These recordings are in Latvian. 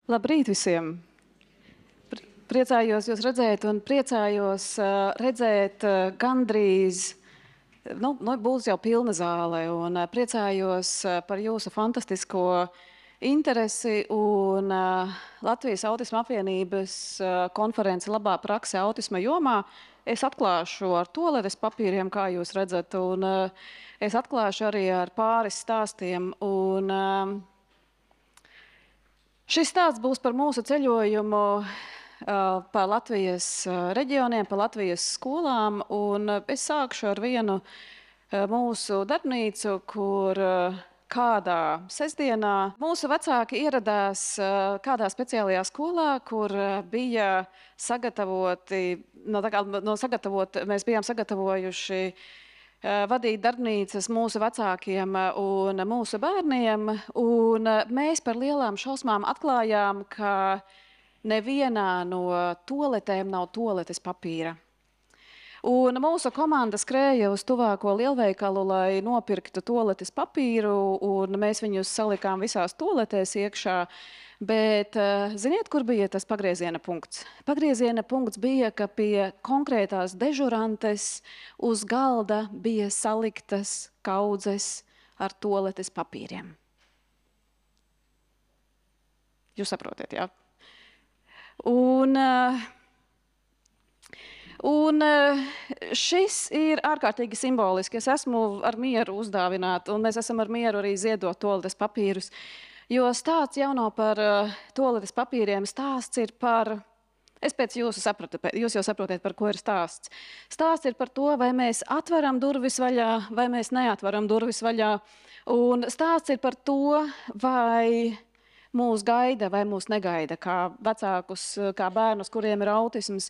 Labrīt visiem! Priecājos jūs redzēt un priecājos redzēt gandrīz, būs jau pilna zāle, un priecājos par jūsu fantastisko interesi un Latvijas Autisma apvienības konferenci Labā prakse autisma jomā. Es atklāšu ar toaletes papīriem, kā jūs redzat, un es atklāšu arī ar pāris stāstiem. Šis stāsts būs par mūsu ceļojumu pa Latvijas reģioniem, pa Latvijas skolām, un es sākšu ar vienu mūsu darbnīcu, kur kādā sestdienā mūsu vecāki ieradās kādā speciālajā skolā, kur bija sagatavoti, mēs bijām sagatavojuši vadīt darbnīcas mūsu vecākiem un mūsu bērniem, un mēs par lielām šausmām atklājām, ka nevienā no toaletēm nav toaletes papīra. Un mūsu komanda skrēja uz tuvāko lielveikalu, lai nopirktu toaletes papīru, un mēs viņus salikām visās toaletēs iekšā. Bet ziniet, kur bija tas pagrieziena punkts? Pagrieziena punkts bija, ka pie konkrētās dežurantes uz galda bija saliktas kaudzes ar toaletes papīriem. Jūs saprotat, jā? Un šis ir ārkārtīgi simboliski. Es esmu ar mieru uzdāvināta, un mēs esam ar mieru arī ziedot toaletes papīrus. Jo stāsts jau nav par toaletes papīriem, stāsts ir par... Es pēc jūs jau saprotat, par ko ir stāsts. Stāsts ir par to, vai mēs atveram durvis vaļā, vai mēs neatveram durvis vaļā. Un stāsts ir par to, vai mūs gaida vai mūs negaida, kā vecākus, kā bērnus, kuriem ir autisms.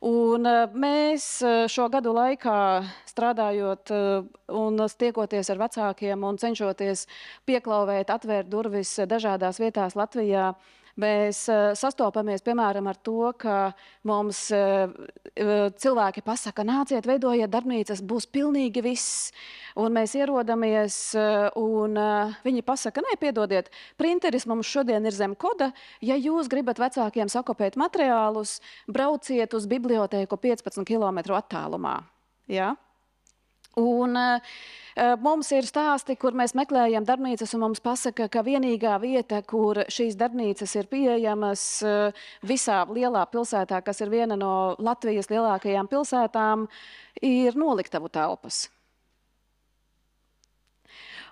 Un mēs šo gadu laikā strādājot un tiekoties ar vecākiem un cenšoties pieklauvēt, atvērt durvis dažādās vietās Latvijā, mēs sastopamies, piemēram, ar to, ka mums cilvēki pasaka, nāciet, veidojiet darbnīcas, būs pilnīgi viss. Un mēs ierodamies, un viņi pasaka, nē, piedodiet, printeris mums šodien ir zem koda. Ja jūs gribat vecākiem sakopēt materiālus, brauciet uz bibliotēku 15 km attālumā. Ja? Un mums ir stāsti, kur mēs meklējam darbnīcas, un mums pasaka, ka vienīgā vieta, kur šīs darbnīcas ir pieejamas visā lielā pilsētā, kas ir viena no Latvijas lielākajām pilsētām, ir noliktavu telpas.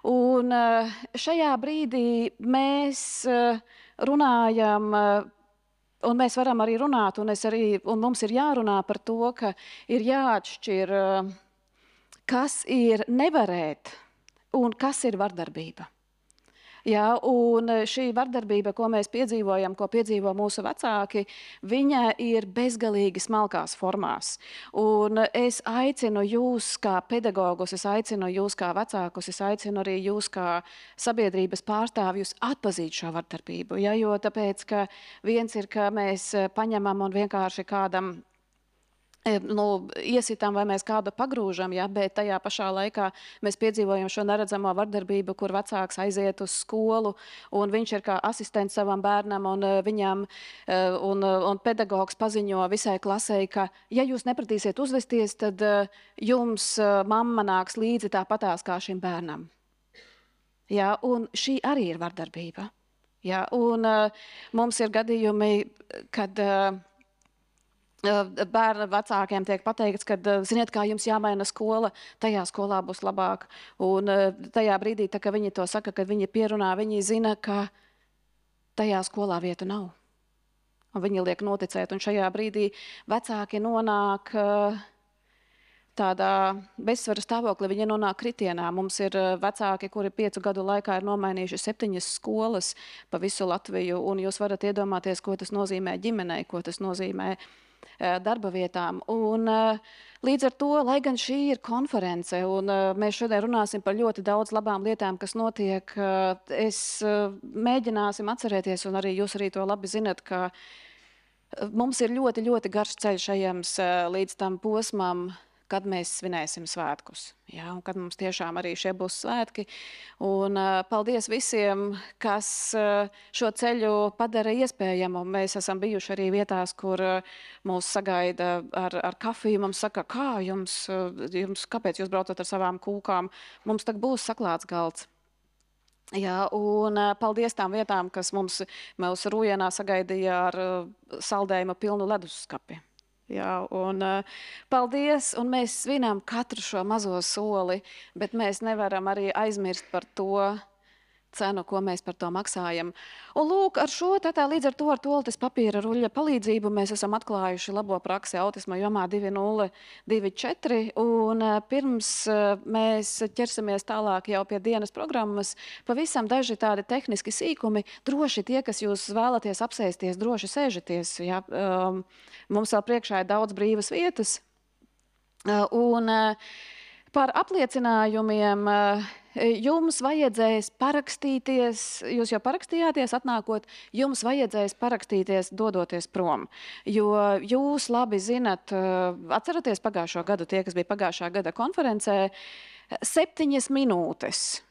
Un šajā brīdī mēs runājam, un mēs varam arī runāt, un mums ir jārunā par to, ka ir jāatšķir, kas ir nevarēt un kas ir vardarbība. Ja, un šī vardarbība, ko mēs piedzīvojam, ko piedzīvo mūsu vecāki, viņa ir bezgalīgi smalkās formās. Un es aicinu jūs kā pedagogus, es aicinu jūs kā vecākus, es aicinu arī jūs kā sabiedrības pārstāvjus atpazīt šo vardarbību. Ja, jo tāpēc, ka viens ir, ka mēs paņemam un vienkārši kādam iesitam vai mēs kādu pagrūžam, ja, bet tajā pašā laikā mēs piedzīvojam šo neredzamo vardarbību, kur vecāks aiziet uz skolu, un viņš ir kā asistents savam bērnam, un viņam un pedagogs paziņo visai klasei, ka, ja jūs nepratīsiet uzvesties, tad jums mamma nāks līdzi tāpatās kā šim bērnam. Ja, un šī arī ir vardarbība. Ja, un mums ir gadījumi, kad bērnu vecākiem tiek pateikts, ka, ziniet, kā jums jāmaina skola, tajā skolā būs labāk. Un tajā brīdī, tā, ka viņi to saka, kad viņi pierunā, viņi zina, ka tajā skolā vieta nav. Un viņi liek noticēt, un šajā brīdī vecāki nonāk tādā bezsvara stāvoklī, viņi nonāk kritienā. Mums ir vecāki, kuri 5 gadu laikā ir nomainījuši 7 skolas pa visu Latviju, un jūs varat iedomāties, ko tas nozīmē ģimenei, ko tas nozīmē darba vietām. Un līdz ar to, lai gan šī ir konference, un mēs šodien runāsim par ļoti daudz labām lietām, kas notiek, mēģināsim atcerēties, un arī jūs arī to labi zinat, ka mums ir ļoti, ļoti garš ceļš ejams līdz tam posmam, kad mēs svinēsim svētkus. Ja, un kad mums tiešām arī šie būs svētki. Un paldies visiem, kas šo ceļu padara iespējamu. Mēs esam bijuši arī vietās, kur mūs sagaida ar kafiju. Mums saka, kāpēc jūs braucat ar savām kūkām? Mums tagad būs saklāts galds. Jā, un paldies tām vietām, kas mūs Rūjienā sagaidīja ar saldējuma pilnu leduskapi. Jā, un paldies, un mēs svinām katru šo mazo soli, bet mēs nevaram arī aizmirst par to cenu, ko mēs par to maksājam. Un lūk, ar šo līdz ar to ar toaletes papīra ruļļa palīdzību mēs esam atklājuši labo praksi autisma jomā 2024, un pirms mēs ķersimies tālāk jau pie dienas programmas, pavisam daži tādi tehniski sīkumi. Droši tie, kas jūs vēlaties apsēsties, droši sēžaties. Ja? Mums vēl priekšā ir daudz brīvas vietas. Un par apliecinājumiem jums vajadzēs parakstīties, jūs jau parakstījāties atnākot, jums vajadzēs parakstīties dodoties prom. Jo jūs labi zinat, atceraties pagājušo gadu, tie, kas bija pagājušā gada konferencē, 7 minūtes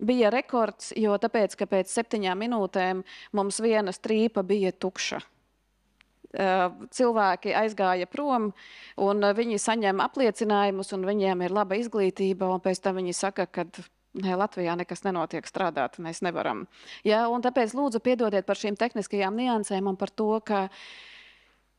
bija rekords, jo tāpēc, ka pēc 7 minūtēm mums viena strīpa bija tukša. Cilvēki aizgāja prom, un viņi saņem apliecinājumus, un viņiem ir laba izglītība, un pēc tam viņi saka, ka Latvijā nekas nenotiek, strādāt mēs nevaram. Ja, un tāpēc lūdzu piedodiet par šīm tehniskajām niansēm un par to, ka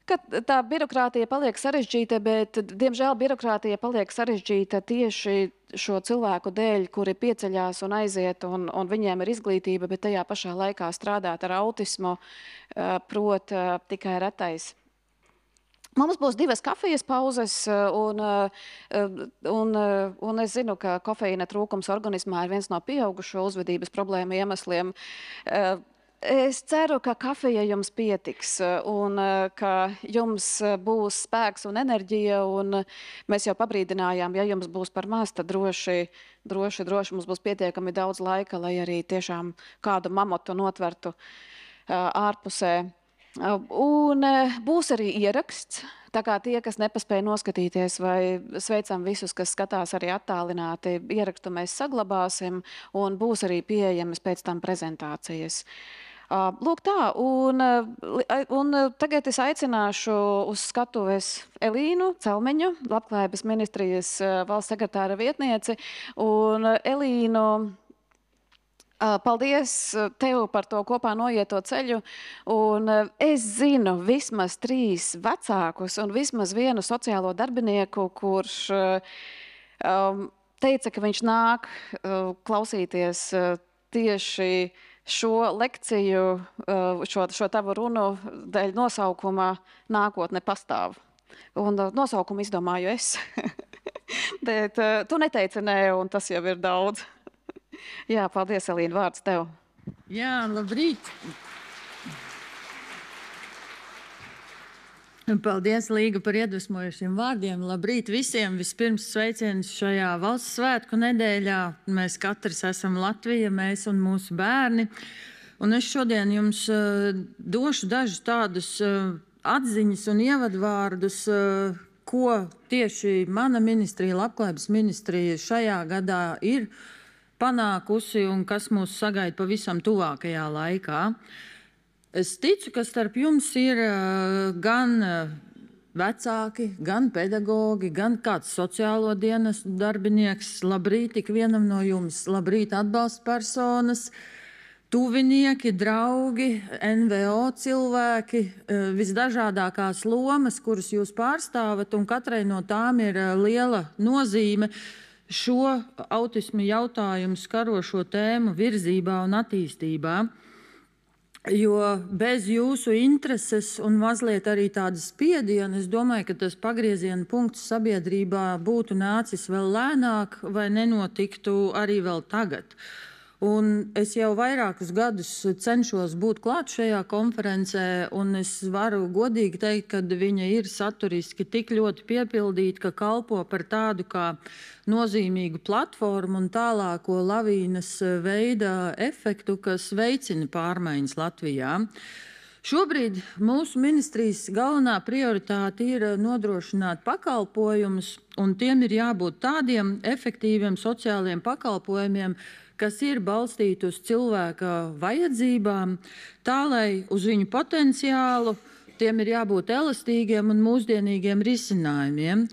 tā birokrātija paliek sarežģīta, bet, diemžēl, birokrātija paliek sarežģīta tieši šo cilvēku dēļ, kuri pieceļās un aiziet, un viņiem ir izglītība, bet tajā pašā laikā strādāt ar autismu prot tikai retais. Mums būs 2 kafijas pauzes, un es zinu, ka kofeīna trūkums organismā ir viens no pieaugušo uzvedības problēmu iemesliem. Es ceru, ka kafija jums pietiks un ka jums būs spēks un enerģija, un mēs jau pabrīdinājām, ja jums būs par maz, tad droši mums būs pietiekami daudz laika, lai arī tiešām kādu mamotu notvertu ārpusē. Un būs arī ieraksts, tā kā tie, kas nepaspēja noskatīties, vai sveicam visus, kas skatās arī attālināti, ierakstu mēs saglabāsim, un būs arī pieejamas pēc tam prezentācijas. Lūk tā, un tagad es aicināšu uz skatuves Elīnu Celmeņu, Labklājības ministrijas valsts sekretāra vietnieci, un Elīnu, paldies tev par to kopā noieto ceļu, un es zinu vismaz 3 vecākus un vismaz 1 sociālo darbinieku, kurš teica, ka viņš nāk klausīties tieši šo lekciju, šo tavu runu dēļ nosaukuma Nākotne pastāv. Un nosaukumu izdomāju es. Bet tu neteici nē, un tas jau ir daudz. Jā, paldies, Elīna, vārds tev. Jā, labrīt. Paldies, Līga, par iedvesmojušiem vārdiem. Labrīt visiem. Vispirms sveiciens šajā valsts svētku nedēļā. Mēs katrs esam Latvija, mēs un mūsu bērni. Un es šodien jums došu dažus tādus atziņas un ievadvārdus, ko tieši mana ministrija, Labklājības ministrija šajā gadā ir panākusi un kas mūs sagaida pavisam tuvākajā laikā. Es ticu, ka starp jums ir gan vecāki, gan pedagogi, gan kāds sociālo dienas darbinieks. Labrīt ikvienam no jums, labrīt atbalstpersonas, tuvinieki, draugi, NVO cilvēki, visdažādākās lomas, kuras jūs pārstāvat, un katrai no tām ir liela nozīme šo autismu jautājumu skarošo tēmu virzībā un attīstībā. Jo bez jūsu intereses un mazliet arī tādas spiediena, es domāju, ka tas pagrieziena punkts sabiedrībā būtu nācis vēl lēnāk vai nenotiktu arī vēl tagad. Un es jau vairākus gadus cenšos būt klāt šajā konferencē, un es varu godīgi teikt, ka viņa ir saturiski tik ļoti piepildīta, ka kalpo par tādu kā nozīmīgu platformu un tālāko lavīnas veida efektu, kas veicina pārmaiņas Latvijā. Šobrīd mūsu ministrijas galvenā prioritāte ir nodrošināt pakalpojumus, un tiem ir jābūt tādiem efektīviem sociāliem pakalpojumiem, kas ir balstīti uz cilvēka vajadzībām, tā lai uz viņu potenciālu tiem ir jābūt elastīgiem un mūsdienīgiem risinājumiem.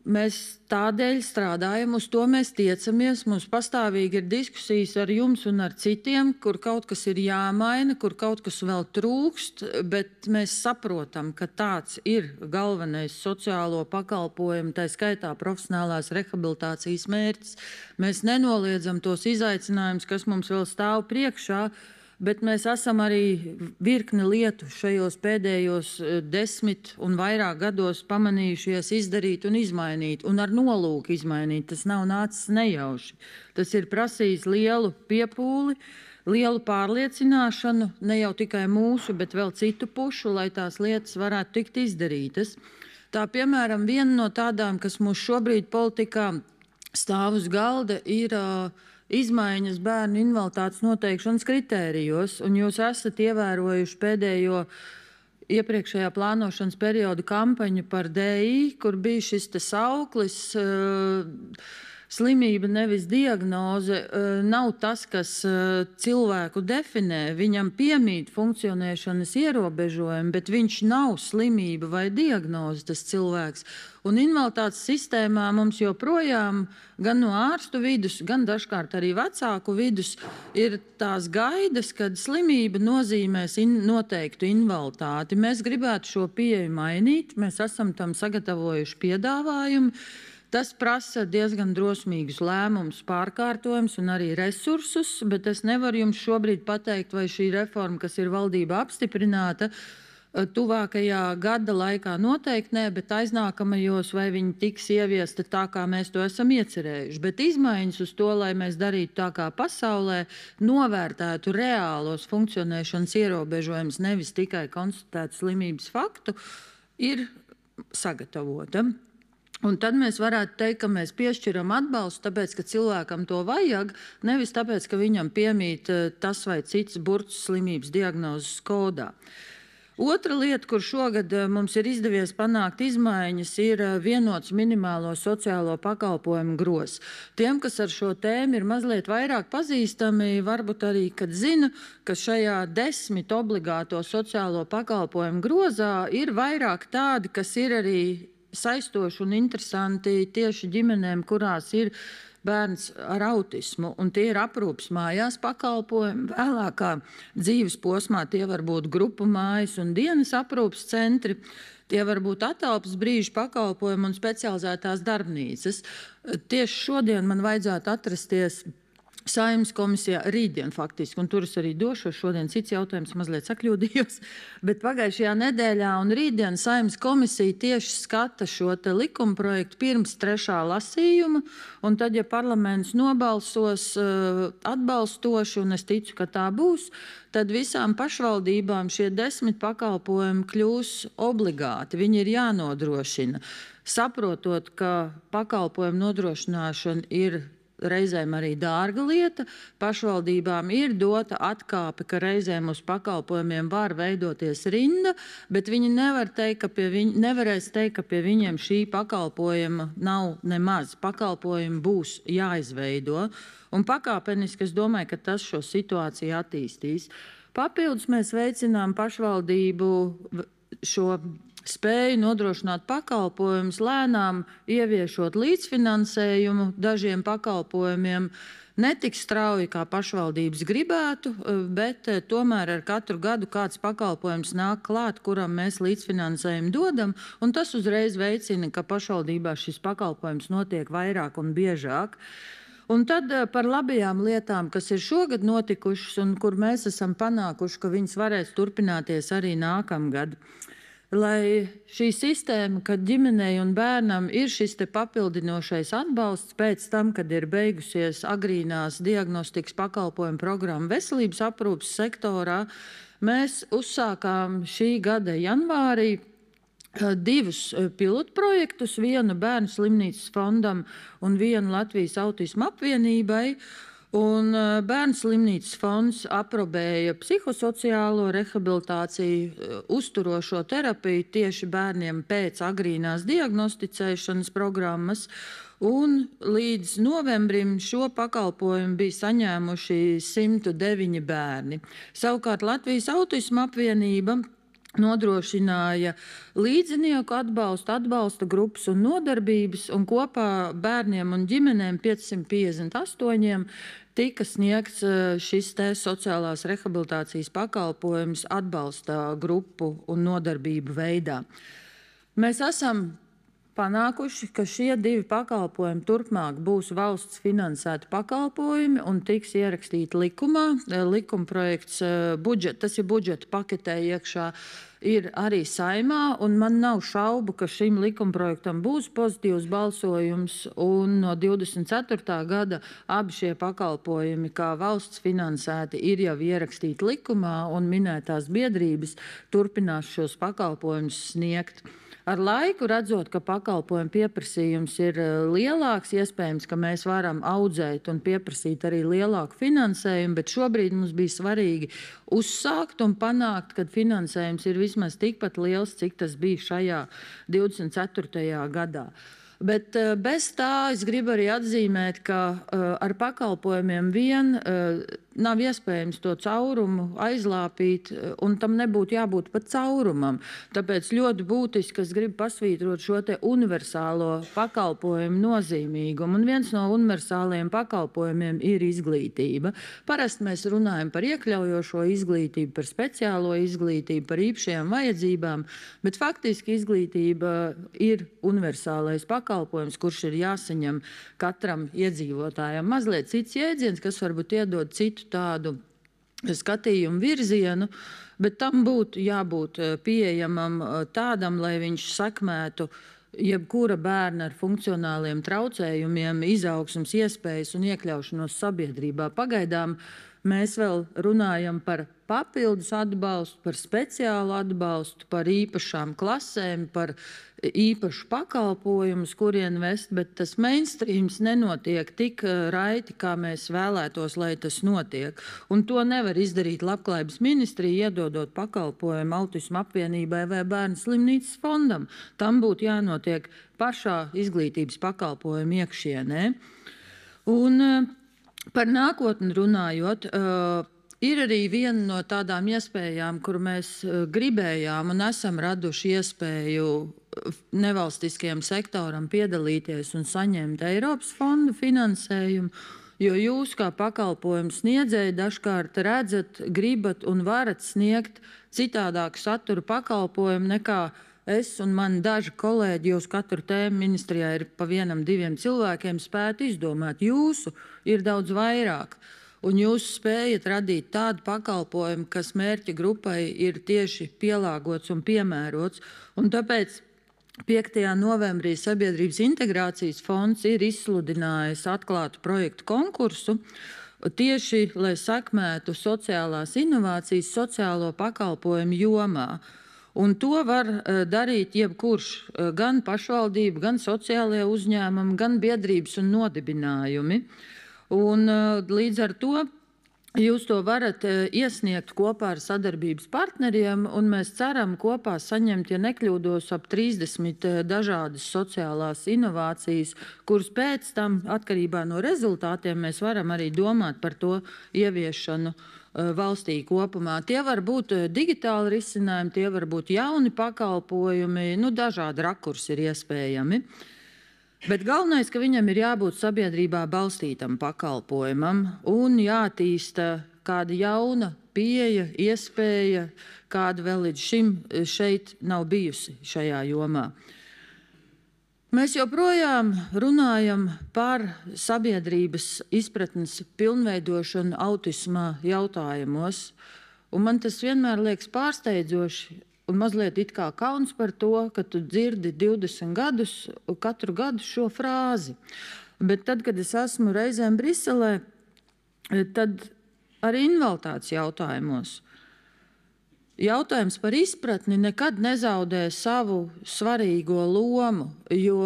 Mēs tādēļ strādājam, uz to mēs tiecamies. Mums pastāvīgi ir diskusijas ar jums un ar citiem, kur kaut kas ir jāmaina, kur kaut kas vēl trūkst, bet mēs saprotam, ka tāds ir galvenais sociālo pakalpojumu, tā skaitā profesionālās rehabilitācijas mērķis. Mēs nenoliedzam tos izaicinājumus, kas mums vēl stāv priekšā, bet mēs esam arī virkni lietu šajos pēdējos 10 un vairāk gados pamanījušies izdarīt un izmainīt, un ar nolūku izmainīt. Tas nav nācis nejauši. Tas ir prasījis lielu piepūli, lielu pārliecināšanu, ne jau tikai mūsu, bet vēl citu pušu, lai tās lietas varētu tikt izdarītas. Tā, piemēram, viena no tādām, kas mums šobrīd politikā stāv uz galda, ir izmaiņas bērnu invaliditātes noteikšanas kritērijos, un jūs esat ievērojuši pēdējo iepriekšējā plānošanas periodu kampaņu par DI, kur bija šis sauklis slimība, nevis diagnoze, nav tas, kas cilvēku definē. Viņam piemīt funkcionēšanas ierobežojumi, bet viņš nav slimība vai diagnoze, tas cilvēks. Un invaliditātes sistēmā mums joprojām gan no ārstu vidus, gan dažkārt arī vecāku vidus ir tās gaidas, kad slimība nozīmēs noteiktu invaliditāti. Mēs gribētu šo pieeju mainīt, mēs esam tam sagatavojuši piedāvājumu. Tas prasa diezgan drosmīgus lēmumus, pārkārtojums un arī resursus, bet es nevaru jums šobrīd pateikt, vai šī reforma, kas ir valdībā apstiprināta, tuvākajā gada laikā noteikti nē, bet aiznākamajos vai viņi tiks ieviesti tā, kā mēs to esam iecerējuši. Bet izmaiņas uz to, lai mēs darītu tā kā pasaulē, novērtētu reālos funkcionēšanas ierobežojumus, nevis tikai konstatētu slimības faktu, ir sagatavota. Un tad mēs varētu teikt, ka mēs piešķiram atbalstu, tāpēc, ka cilvēkam to vajag, nevis tāpēc, ka viņam piemīt tas vai cits burts slimības diagnozes kodā. Otra lieta, kur šogad mums ir izdevies panākt izmaiņas, ir vienots minimālo sociālo pakalpojumu gros. Tiem, kas ar šo tēmu ir mazliet vairāk pazīstami, varbūt arī, kad zina, ka šajā 10 obligāto sociālo pakalpojumu grozā ir vairāk tādi, kas ir arī saistoši un interesanti tieši ģimenēm, kurās ir bērns ar autismu, un tie ir aprūpes mājās pakalpojumi. Vēlākā dzīves posmā tie var būt grupu mājas un dienas aprūpes centri. Tie var būt atelpas brīžu pakalpojumi un specializētās darbnīcas. Tieši šodien man vajadzētu atrasties Saeimas komisijā rītdien faktiski, un tur es arī došos, šodien cits jautājums, mazliet sakļūdījos, bet pagājušajā nedēļā un rītdien Saeimas komisija tieši skata šo te likumprojektu pirms 3. lasījuma, un tad, ja parlaments nobalsos atbalstoši, un es ticu, ka tā būs, tad visām pašvaldībām šie 10 pakalpojumi kļūs obligāti, viņi ir jānodrošina. Saprotot, ka pakalpojumu nodrošināšana ir reizēm arī dārga lieta, pašvaldībām ir dota atkāpe, ka reizēm uz pakalpojumiem var veidoties rinda, bet viņi nevarēs teikt, ka pie viņiem šī pakalpojuma nav nemaz. Pakalpojumi būs jāizveido, un pakāpeniski es domāju, ka tas šo situāciju attīstīs. Papildus mēs veicinām pašvaldību šo spēju nodrošināt pakalpojumus, lēnām ieviešot līdzfinansējumu dažiem pakalpojumiem, ne tik strauji, kā pašvaldības gribētu, bet tomēr ar katru gadu kāds pakalpojums nāk klāt, kuram mēs līdzfinansējumu dodam, un tas uzreiz veicina, ka pašvaldībā šis pakalpojums notiek vairāk un biežāk. Un tad par labajām lietām, kas ir šogad notikušas un kur mēs esam panākuši, ka viņas varēs turpināties arī nākamgad. Lai šī sistēma, kad ģimenei un bērnam ir šis te papildinošais atbalsts pēc tam, kad ir beigusies agrīnās diagnostikas pakalpojumu programma veselības aprūpes sektorā, mēs uzsākām šī gada janvārī 2 pilotprojektus, vienu Bērnu slimnīcas fondam un vienu Latvijas autismu apvienībai. Un Bērnu slimnīcas fonds aprobēja psihosociālo rehabilitāciju, uzturošo terapiju tieši bērniem pēc agrīnās diagnosticēšanas programmas. Un līdz novembrim šo pakalpojumu bija saņēmuši 109 bērni. Savukārt Latvijas autisma apvienība nodrošināja līdzinieku atbalstu, atbalsta grupas un nodarbības, un kopā bērniem un ģimenēm 558 tika sniegts šis te sociālās rehabilitācijas pakalpojums atbalsta grupu un nodarbību veidā. Mēs esam panākuši, ka šie divi pakalpojumi turpmāk būs valsts finansēti pakalpojumi un tiks ierakstīti likumā. Likumprojekts, tas ir budžeta paketē iekšā, ir arī Saeimā, un man nav šaubu, ka šim likumprojektam būs pozitīvs balsojums, un no 24. gada abi šie pakalpojumi, kā valsts finansēti, ir jau ierakstīti likumā, un minētās biedrības turpinās šos pakalpojumus sniegt. Ar laiku, redzot, ka pakalpojumu pieprasījums ir lielāks, iespējams, ka mēs varam audzēt un pieprasīt arī lielāku finansējumu, bet šobrīd mums bija svarīgi uzsākt un panākt, ka finansējums ir vismaz tikpat liels, cik tas bija šajā 24. gadā. Bet bez tā es gribu arī atzīmēt, ka ar pakalpojumiem vien nav iespējams to caurumu aizlāpīt, un tam nebūtu jābūt pat caurumam. Tāpēc ļoti būtiski, es gribu pasvītrot šo te universālo pakalpojumu nozīmīgumu. Un viens no universāliem pakalpojumiem ir izglītība. Parasti mēs runājam par iekļaujošo izglītību, par speciālo izglītību, par īpašajām vajadzībām, bet faktiski izglītība ir universālais pakalpojums, kurš ir jāsaņem katram iedzīvotājam. Mazliet cits jēdziens, kas varbūt iedod citu tādu skatījumu virzienu, bet tam būtu jābūt pieejamam tādam, lai viņš sekmētu jebkura bērna ar funkcionāliem traucējumiem, izaugsmes iespējas un iekļaušanos sabiedrībā. Pagaidām mēs vēl runājam par papildus atbalstu, par speciālu atbalstu, par īpašām klasēm, par īpašu pakalpojumu, kurien vest, bet tas mainstreams nenotiek tik raiti, kā mēs vēlētos, lai tas notiek. Un to nevar izdarīt Labklājības ministrija, iedodot pakalpojumu autisma apvienībai vai Bērnu slimnīcas fondam. Tam būtu jānotiek pašā izglītības pakalpojuma iekšienē. Un par nākotni runājot, ir arī viena no tādām iespējām, kuru mēs gribējām un esam raduši iespēju nevalstiskajam sektoram piedalīties un saņemt Eiropas fondu finansējumu, jo jūs kā pakalpojumu sniedzēji dažkārt redzat, gribat un varat sniegt citādāku satura pakalpojumu nekā es un mani daži kolēģi, jūs katru tēmu ministrijā ir pa 1-2 cilvēkiem spētu izdomāt. Jūsu ir daudz vairāk. Un jūs spējat radīt tādu pakalpojumu, kas mērķa grupai ir tieši pielāgots un piemērots. Un tāpēc 5. novembrī Sabiedrības integrācijas fonds ir izsludinājis atklātu projektu konkursu tieši, lai sekmētu sociālās inovācijas sociālo pakalpojumu jomā. Un to var darīt jebkurš, gan pašvaldība, gan sociālajie uzņēmumi, gan biedrības un nodibinājumi. Un līdz ar to jūs to varat iesniegt kopā ar sadarbības partneriem, un mēs ceram kopā saņemt, ja nekļūdos, ap 30 dažādas sociālās inovācijas, kuras pēc tam, atkarībā no rezultātiem, mēs varam arī domāt par to ieviešanu valstī kopumā. Tie var būt digitāli risinājumi, tie var būt jauni pakalpojumi, dažādi rakursi ir iespējami. Bet galvenais, ka viņam ir jābūt sabiedrībā balstītam pakalpojumam un jātīsta kāda jauna pieeja, iespēja, kāda vēl līdz šim šeit nav bijusi šajā jomā. Mēs joprojām runājam par sabiedrības izpratnes pilnveidošanu autisma jautājumos, un man tas vienmēr liekas pārsteidzoši, un mazliet it kā kauns par to, ka tu dzirdi 20 gadus, katru gadu šo frāzi. Bet tad, kad es esmu reizēm Briselē, tad arī invaliditātes jautājumos. Jautājums par izpratni nekad nezaudē savu svarīgo lomu, jo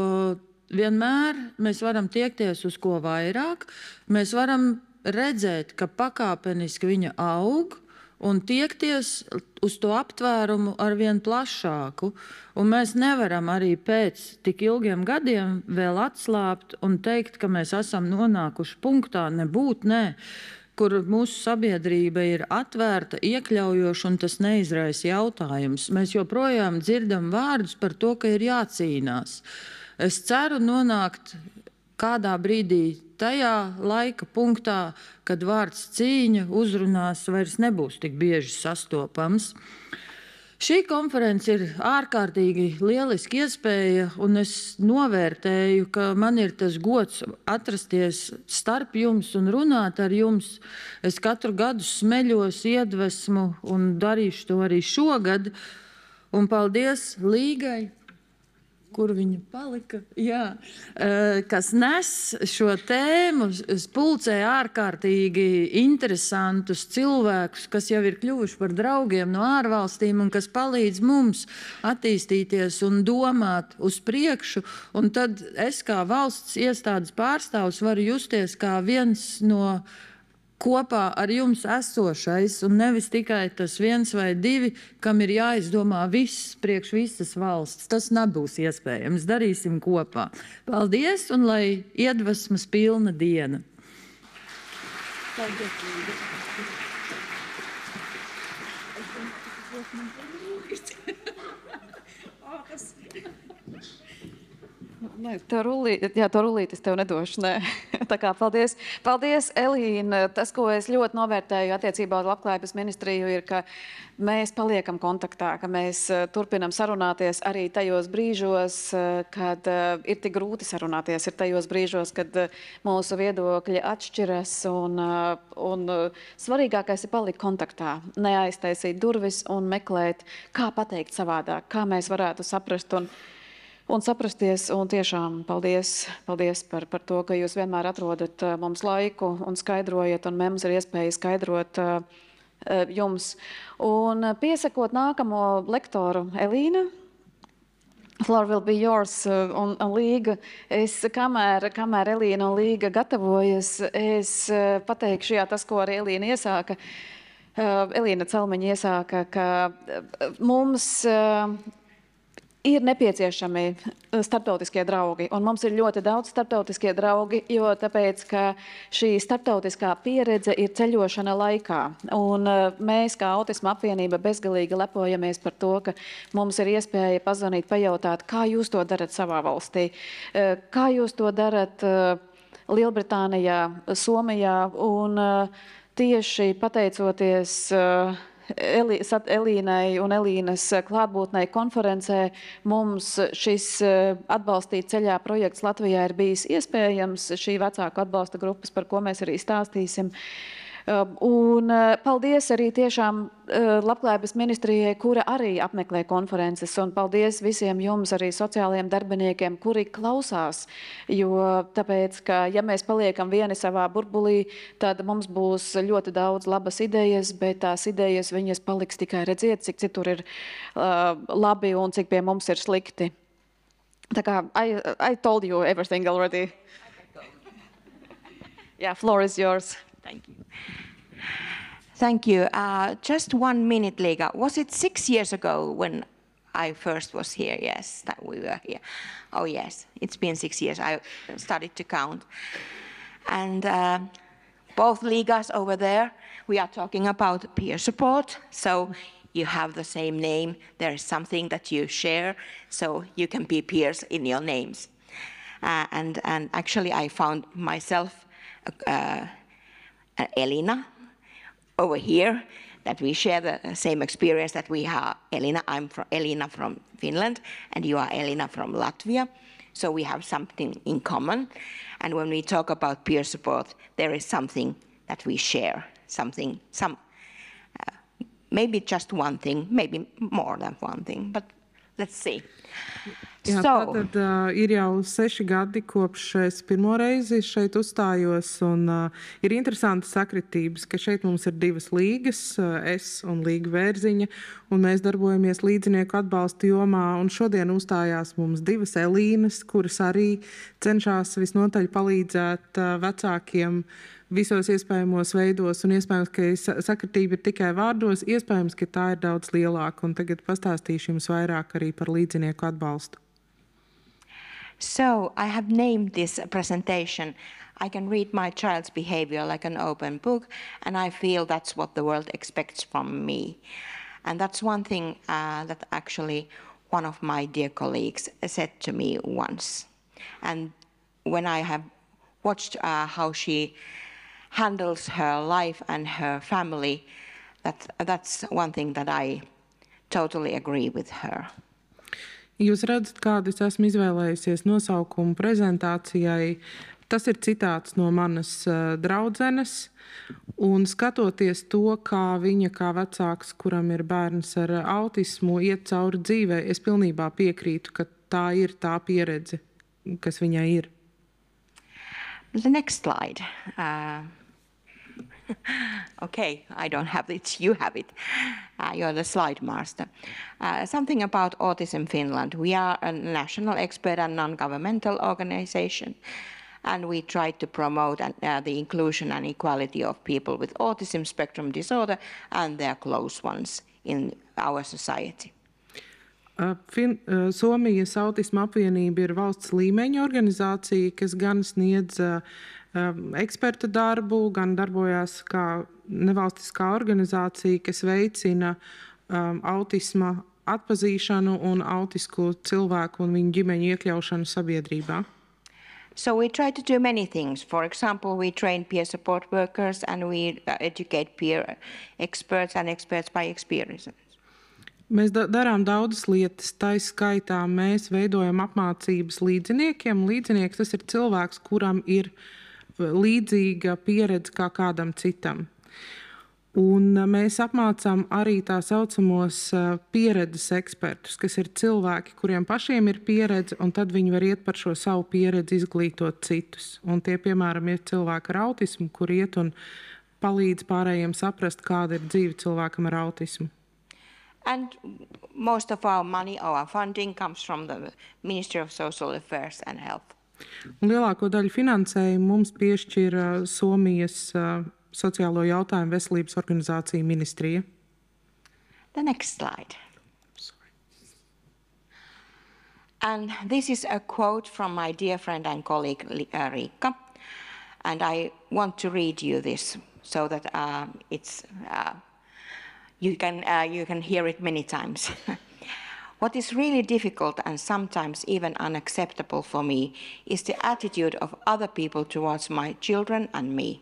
vienmēr mēs varam tiekties uz ko vairāk, mēs varam redzēt, ka pakāpeniski viņa aug un tiekties uz to aptvērumu arvien plašāku. Un mēs nevaram arī pēc tik ilgiem gadiem vēl atslābt un teikt, ka mēs esam nonākuši punktā, kur mūsu sabiedrība ir atvērta, iekļaujoša un tas neizraisa jautājums. Mēs joprojām dzirdam vārdus par to, ka ir jācīnās. Es ceru nonākt kādā brīdī tajā laika punktā, kad vārds cīņa uzrunās vairs nebūs tik bieži sastopams. Šī konference ir ārkārtīgi lieliski iespēja, un es novērtēju, ka man ir tas gods atrasties starp jums un runāt ar jums. Es katru gadu smeļos, iedvesmu un darīšu to arī šogad. Un paldies Līgai, kur viņa palika, kas nes šo tēmu, pulcē ārkārtīgi interesantus cilvēkus, kas jau ir kļuvuši par draugiem no ārvalstīm un kas palīdz mums attīstīties un domāt uz priekšu. Un tad es kā valsts iestādes pārstāvs varu justies kā viens no kopā ar jums esošais un nevis tikai tas viens vai divi, kam ir jāizdomā viss priekš visas valsts. Tas nebūs iespējams. Darīsim kopā. Paldies un lai iedvesmas pilna diena. To rullīti es tev nedošu. Nē. Tā kā paldies. Paldies, Elīna. Tas, ko es ļoti novērtēju attiecībā uz Labklājības ministriju, ir, ka mēs paliekam kontaktā, ka mēs turpinam sarunāties arī tajos brīžos, kad ir tik grūti sarunāties, ir tajos brīžos, kad mūsu viedokļi atšķiras un svarīgākais ir palikt kontaktā, neaiztaisīt durvis un meklēt, kā pateikt savādāk, kā mēs varētu saprast un saprasties, un tiešām paldies par to, ka jūs vienmēr atrodat mums laiku un skaidrojat, un mums ir iespēja skaidrot jums. Un piesakot nākamo lektoru Elīna, Floor will be yours, un Līga, kamēr Elīna un Līga gatavojas, es pateikšu, tas, ko arī Elīna iesāka. Elīna Celmeņa iesāka, ka mums ir nepieciešami starptautiskie draugi, un mums ir ļoti daudz starptautiskie draugi, jo tāpēc, ka šī starptautiskā pieredze ir ceļošana laikā. Un mēs, kā Autisma apvienība, bezgalīgi lepojamies par to, ka mums ir iespēja pazvanīt, pajautāt, kā jūs to darat savā valstī, kā jūs to darat Lielbritānijā, Somijā, un tieši pateicoties Elīnai un Elīnas klātbūtnei konferencē mums šis atbalstīt ceļā projekts Latvijā ir bijis iespējams, šī vecāku atbalsta grupas, par ko mēs arī stāstīsim. Un paldies arī tiešām Labklājības ministrijai, kura arī apmeklē konferences, un paldies visiem jums, arī sociālajiem darbiniekiem, kuri klausās, jo tāpēc, ka ja mēs paliekam vieni savā burbulī, tad mums būs ļoti daudz labas idejas, bet tās idejas viņas paliks tikai redziet, cik citur ir labi un cik pie mums ir slikti. Tā kā, I told you everything already. Yeah, floor is yours. Thank you. Thank you. Just 1 minute, Liga. Was it 6 years ago when I first was here? Yes, that we were here. Oh, yes. It's been 6 years. I started to count. And both Ligas over there, we are talking about peer support. So you have the same name. There is something that you share, so you can be peers in your names. And actually, I found myself Elina over here, that we share the same experience that we have. Elina, I'm Elina from Finland, and you are Elina from Latvia. So we have something in common. And when we talk about peer support, there is something that we share, maybe just one thing, maybe more than one thing, but let's see. Jā, tātad ir jau 6 gadi, kopš es pirmo reizi šeit uzstājos, un ir interesanti sakritības, ka šeit mums ir 2 līgas, es un Līga Vērziņa, un mēs darbojamies līdzinieku atbalsta jomā, un šodien uzstājās mums 2 Elīnas, kuras arī cenšas visnotaļ palīdzēt vecākiem visos iespējamos veidos, un iespējams, ka sakritība ir tikai vārdos, iespējams, ka tā ir daudz lielāka, un tagad pastāstīšu jums vairāk arī par līdzinieku atbalstu. So, I have named this presentation, I can read my child's behavior like an open book, and I feel that's what the world expects from me. And that's one thing that actually one of my dear colleagues said to me once. And when I have watched how she handles her life and her family, that's one thing that I totally agree with her. Jūs redzat, kādu es esmu izvēlējusies nosaukumu prezentācijai. Tas ir citāts no manas draudzenes. Un skatoties to, kā viņa, kā vecāks, kuram ir bērns ar autismu, iet cauri dzīvē, es pilnībā piekrītu, ka tā ir tā pieredze, kas viņai ir. The next slide. Okay, I don't have it, you have it. You're the slide master. Something about Autism Finland. We are a national expert and non-governmental organization, and we try to promote the inclusion and equality of people with autism spectrum disorder and their close ones in our society. Somijas autisma apvienība ir valsts līmeņa organizācija, kas gan sniedz eksperta darbu, gan darbojās kā nevalstiskā organizācija, kas veicina autisma atpazīšanu un autisku cilvēku un viņu ģimeņu iekļaušanu sabiedrībā. So we try to do many things. For example, we train peer support workers and we educate peer experts and experts by experience. Mēs darām daudzas lietas, tā skaitā mēs veidojam apmācības līdziniekiem. Līdzinieks tas ir cilvēks, kuram ir līdzīga pieredze kā kādam citam. Un mēs apmācām arī tā saucamos pieredzes ekspertus, kas ir cilvēki, kuriem pašiem ir pieredze, un tad viņi var iet par šo savu pieredzi izglītot citus. Un tie, piemēram, ir cilvēki ar autismu, kur iet un palīdz pārējiem saprast, kāda ir dzīve cilvēkam ar autismu. And most of our money, our funding comes from the Ministry of Social Affairs and Health. Un lielāko daļu finansējumu mums piešķir Somijas sociālo jautājumu veselības organizācija ministrija. The next slide. Sorry. And this is a quote from my dear friend and colleague Riikka. And I want to read you this so that you can hear it many times. What is really difficult and sometimes even unacceptable for me is the attitude of other people towards my children and me.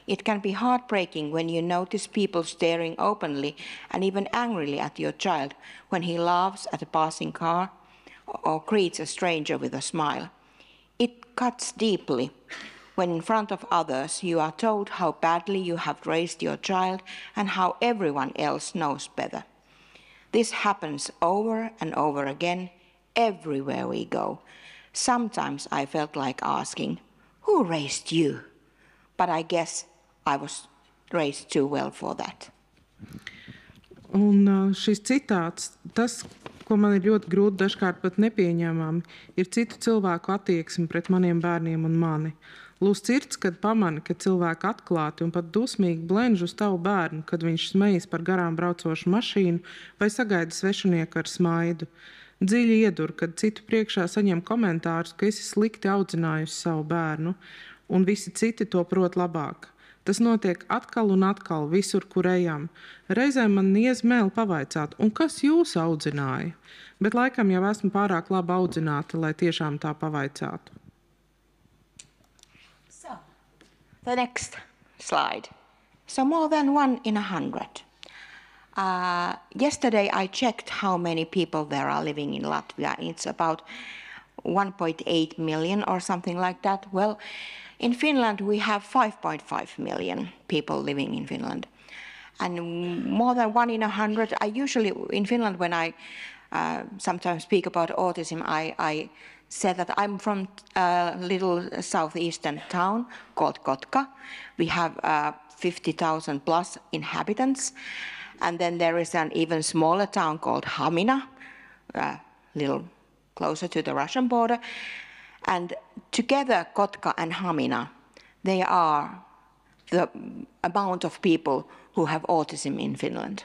It can be heartbreaking when you notice people staring openly and even angrily at your child when he laughs at a passing car or greets a stranger with a smile. It cuts deeply when in front of others you are told how badly you have raised your child and how everyone else knows better. This happens over and over again, everywhere we go. Sometimes I felt like asking, who raised you? But I guess I was raised too well for that. Un šis citāts, tas, ko man ir ļoti grūti dažkārt pat nepieņemami, ir citu cilvēku attieksme pret maniem bērniem un mani. Lūs cirds, kad pamani, ka cilvēki atklāti un pat dusmīgi blenž uz tavu bērnu, kad viņš smejas par garām braucošu mašīnu vai sagaida svešinieku ar smaidu. Dziļi iedur, kad citu priekšā saņem komentārus, ka esi slikti audzinājusi savu bērnu, un visi citi to prot labāk. Tas notiek atkal un atkal, visur, kur ejam. Reizēm man niez mēli pavaicāt, un kas jūs audzināja? Bet laikam jau esmu pārāk labi audzināta, lai tiešām tā pavaicātu. The next slide. So more than 1 in 100. Yesterday I checked how many people there are living in Latvia. It's about 1.8 million or something like that. Well, in Finland we have 5.5 million people living in Finland. And more than 1 in 100, I usually, in Finland when I sometimes speak about autism, I said that I'm from a little southeastern town called Kotka. We have 50,000 plus inhabitants. And then there is an even smaller town called Hamina, a little closer to the Russian border. And together, Kotka and Hamina, they are the amount of people who have autism in Finland?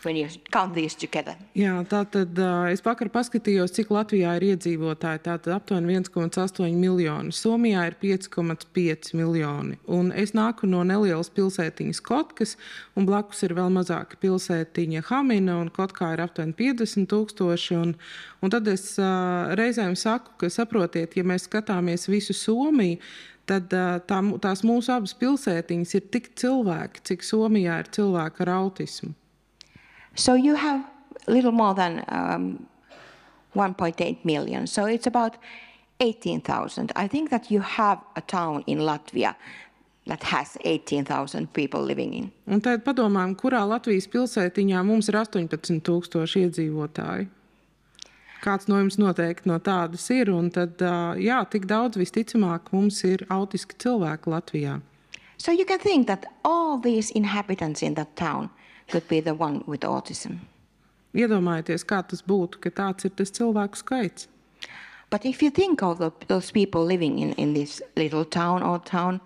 When you count these together. Jā, tātad es vakar paskatījos, cik Latvijā ir iedzīvotāji. Tātad aptuveni 1,8 miljoni. Somijā ir 5,5 miljoni. Un es nāku no nelielas pilsētiņas Kotkas, un blakus ir vēl mazāka pilsētiņa Hamina, un Kotkā ir aptuveni 50 000. Un tad es reizēm saku, ka saprotiet, ja mēs skatāmies visu Somiju, tad tās mūsu abas pilsētiņas ir tik cilvēki, cik Somijā ir cilvēki ar autismu. So you have a little more than 1.8 million. So it's about 18,000. I think that you have a town in Latvia that has 18,000 people living in. Un tad padomājam, kurā Latvijas pilsētiņā mums ir 18,000 iedzīvotāji. Kāds no jums noteikti no tādas ir, un tad, jā, tik daudz visticamāk mums ir autiski cilvēki Latvijā. So you can think that all these inhabitants in that town could be the one with autism. Iedomājieties, kā tas būtu, ka tāds ir tas cilvēku skaits. But if you think of those people living in this little town or town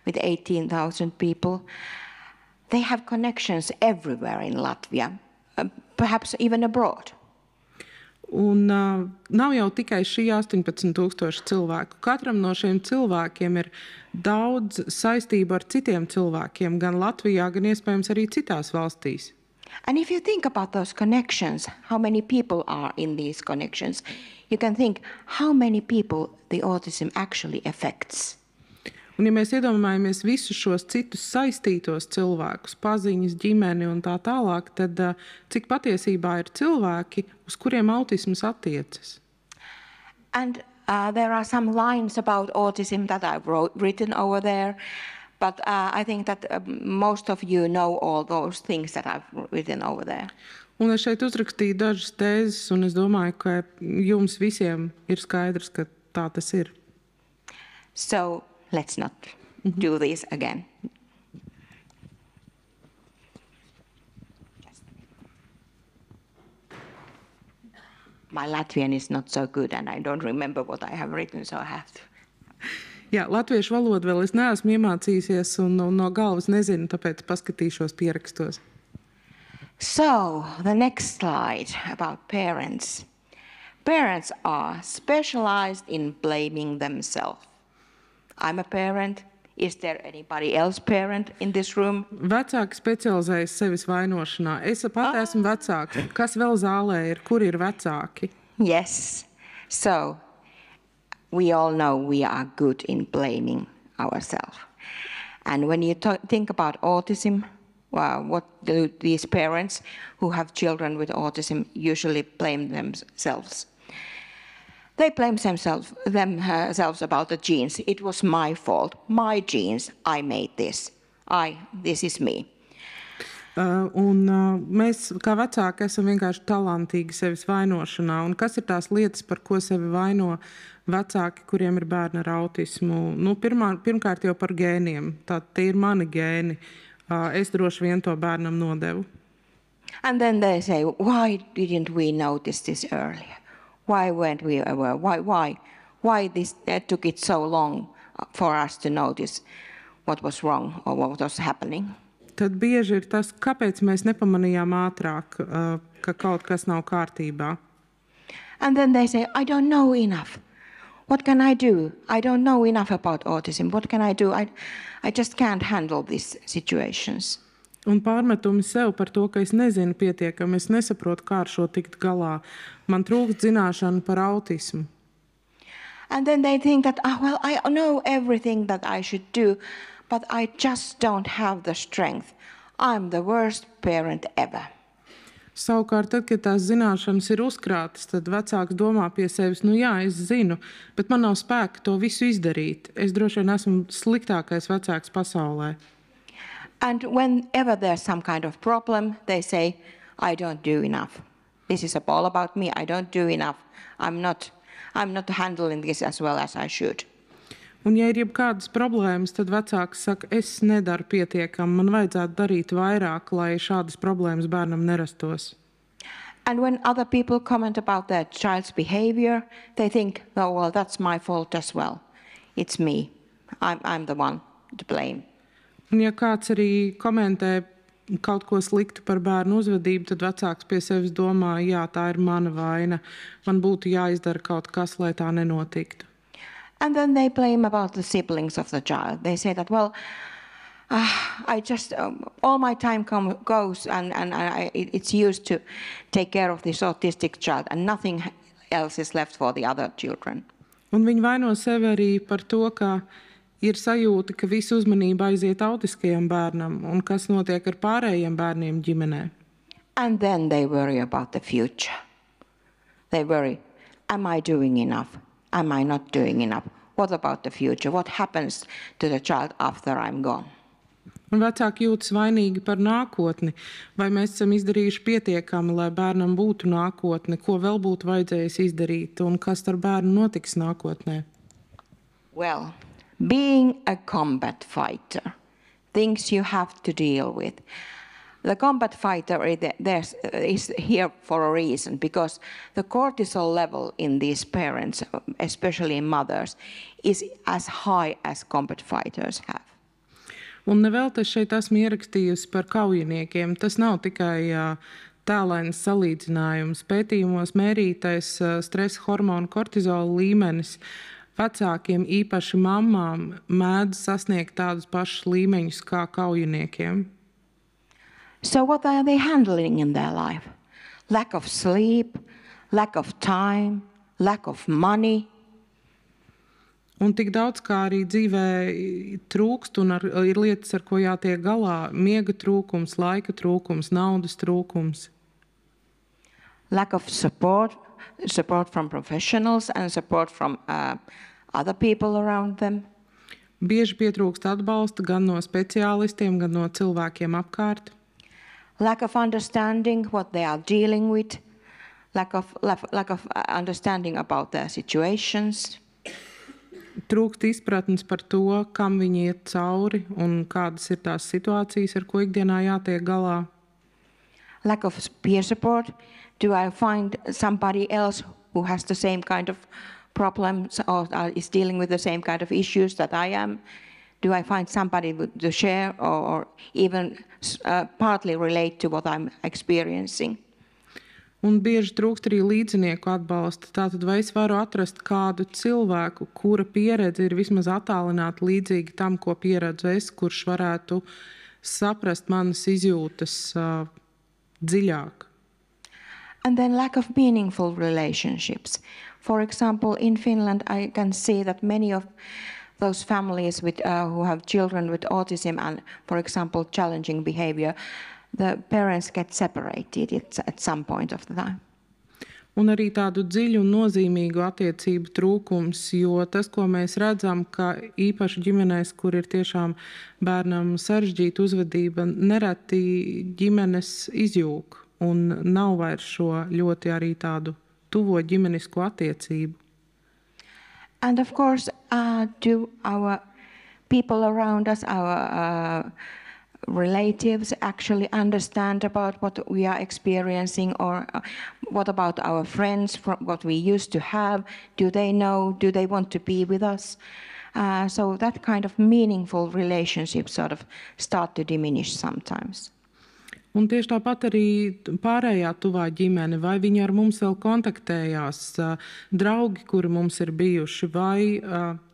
with 18,000 people, they have connections everywhere in Latvia, perhaps even abroad. Un nav jau tikai šī 18,000 cilvēku. Katram no šiem cilvēkiem ir daudz saistību ar citiem cilvēkiem, gan Latvijā, gan iespējams arī citās valstīs. And if you think about those connections, how many people are in these connections, you can think how many people the autism actually affects. Un, ja mēs iedomājamies visus šos citus saistītos cilvēkus, paziņas, ģimeni un tā tālāk, tad cik patiesībā ir cilvēki, uz kuriem autisms attiecas? And there are some lines about autism that I've written over there, but I think that most of you know all those things that I've written over there. Un es šeit uzrakstīju dažas tēzes, un es domāju, ka jums visiem ir skaidrs, ka tā tas ir. So let's not do this again. My Latvian is not so good and I don't remember what I have written, so I have to. Jā, latviešu valodu vēl es neesmu iemācījusies un no galvas nezinu, tāpēc paskatīšos pierakstos. So, the next slide about parents. Parents are specialized in blaming themselves. I'm a parent. Is there anybody else parent in this room? Vecāki specializējas sevis vainošanā. Es pat esmu vecāks. Kas vēl zālē ir? Kur ir vecāki? Yes. So, we all know we are good in blaming ourselves. And when you think about autism, what do these parents who have children with autism usually blame themselves? They blame themselves about the genes. It was my fault. My genes. I made this. This is me. Mēs, kā vecāki, esam vienkārši talantīgi sevis vainošanā. Un kas ir tās lietas, par ko sevi vaino vecāki, kuriem ir bērni ar autismu? Pirmkārt jau par gēniem. Tie ir mani gēni. Es droši vien to bērnam nodevu. And then they say, why didn't we notice this earlier? Why weren't we aware? Why this took it so long for us to notice what was wrong or what was happening? Tad bieži ir tas, kāpēc mēs nepamanījām ātrāk, ka kaut kas nav kārtībā. And then they say, I don't know enough. What can I do? I don't know enough about autism. What can I do? I just can't handle these situations. Un pārmetumi sev par to, ka es nezinu pietiekami, es nesaprotu, kā ar šo tikt galā. Man trūkst zināšanu par autismu. And then they think that, well, I know everything that I should do, but I just don't have the strength. I'm the worst parent ever. Savukārt, tad, kad tās zināšanas ir uzkrātas, tad vecāks domā pie sevis, jā, es zinu, bet man nav spēka to visu izdarīt. Es droši vien esmu sliktākais vecāks pasaulē. And whenever there's some kind of problem, they say, I don't do enough. This is all about me. I don't do enough. I'm not handling this as well as I should. Un, ja ir jebkādas problēmas, tad vecāks saka, es nedaru pietiekami, man vajadzētu darīt vairāk, lai šādas problēmas bērnam nerastos. And when other people comment about their child's behavior, they think, oh, well, that's my fault as well. It's me. I'm the one to blame. Un ja kāds arī komentē kaut ko sliktu par bērnu uzvedību, tad vecāks pie sevis domā, jā, tā ir mana vaina. Man būtu jāizdara kaut kas, lai tā nenotiktu. And then they blame about the siblings of the child. They say that, well, I just, all my time goes and it's used to take care of this autistic child and nothing else is left for the other children. Un viņi vaino sevi arī par to, ka ir sajūta, ka visu uzmanību aiziet autiskajam bērnam un kas notiek ar pārējiem bērniem ģimenē. And then they worry about the future. They worry, am I doing enough? Am I not doing enough? What about the future? What happens to the child after I'm gone? Un vecāki jūtas vainīgi par nākotni. Vai mēs esam izdarījuši pietiekami, lai bērnam būtu nākotne? Ko vēl būtu vajadzējis izdarīt? Un kas ar bērnu notiks nākotnē? Well, being a combat fighter, things you have to deal with. The combat fighter is here for a reason, because the cortisol level in these parents, especially in mothers, is as high as combat fighters have. Un nevelti šeit esmu ierakstījusi par kaujiniekiem. Tas nav tikai tēlains salīdzinājums. Pētījumos mērītais stresa hormonu kortizola līmenis vecākiem, īpaši mammām, mēdz sasniegt tādus pašus līmeņus kā kaujiniekiem. So what are they handling in their life? Lack of sleep, lack of time, lack of money. Un tik daudz, kā arī dzīvē trūkst un ir lietas, ar ko jātiek galā. Miega trūkums, laika trūkums, naudas trūkums. Lack of support from professionals and support from other people around them. Bieži pietrūkst atbalsta gan no speciālistiem, gan no cilvēkiem apkārt. Lack of understanding what they are dealing with. Lack of understanding about their situations. Trūkst izpratnes par to, kam viņi iet cauri un kādas ir tās situācijas, ar ko ikdienā jātiek galā. Lack of peer support. Do I find somebody else who has the same kind of problems or is dealing with the same kind of issues that I am? Do I find somebody to share or even partly relate to what I'm experiencing? Un bieži trūkst arī līdzinieku atbalsta. Tātad vai es varu atrast kādu cilvēku, kura pieredze ir vismaz attālināti līdzīgi tam, ko pieredzu es, kurš varētu saprast manas izjūtas dziļāk. And then lack of meaningful relationships. For example, in Finland, I can see that many of those families who have children with autism and, for example, challenging behavior, the parents get separated at some point of the time. Un arī tādu dziļu un nozīmīgu attiecību trūkums, jo tas, ko mēs redzam, ka īpaši ģimenēs, kur ir tiešām bērnam sarežģīta uzvedība, nereti ģimenes izjūg un nav vairs šo ļoti arī tādu tuvo ģimenisko attiecību. And of course, do our people around us, our relatives actually understand about what we are experiencing, or what about our friends, from what we used to have? Do they know? Do they want to be with us? So that kind of meaningful relationship sort of start to diminish sometimes. Un tieši tāpat arī pārējā tuvā ģimene, vai viņi ar mums vēl kontaktējās, draugi, kuri mums ir bijuši, vai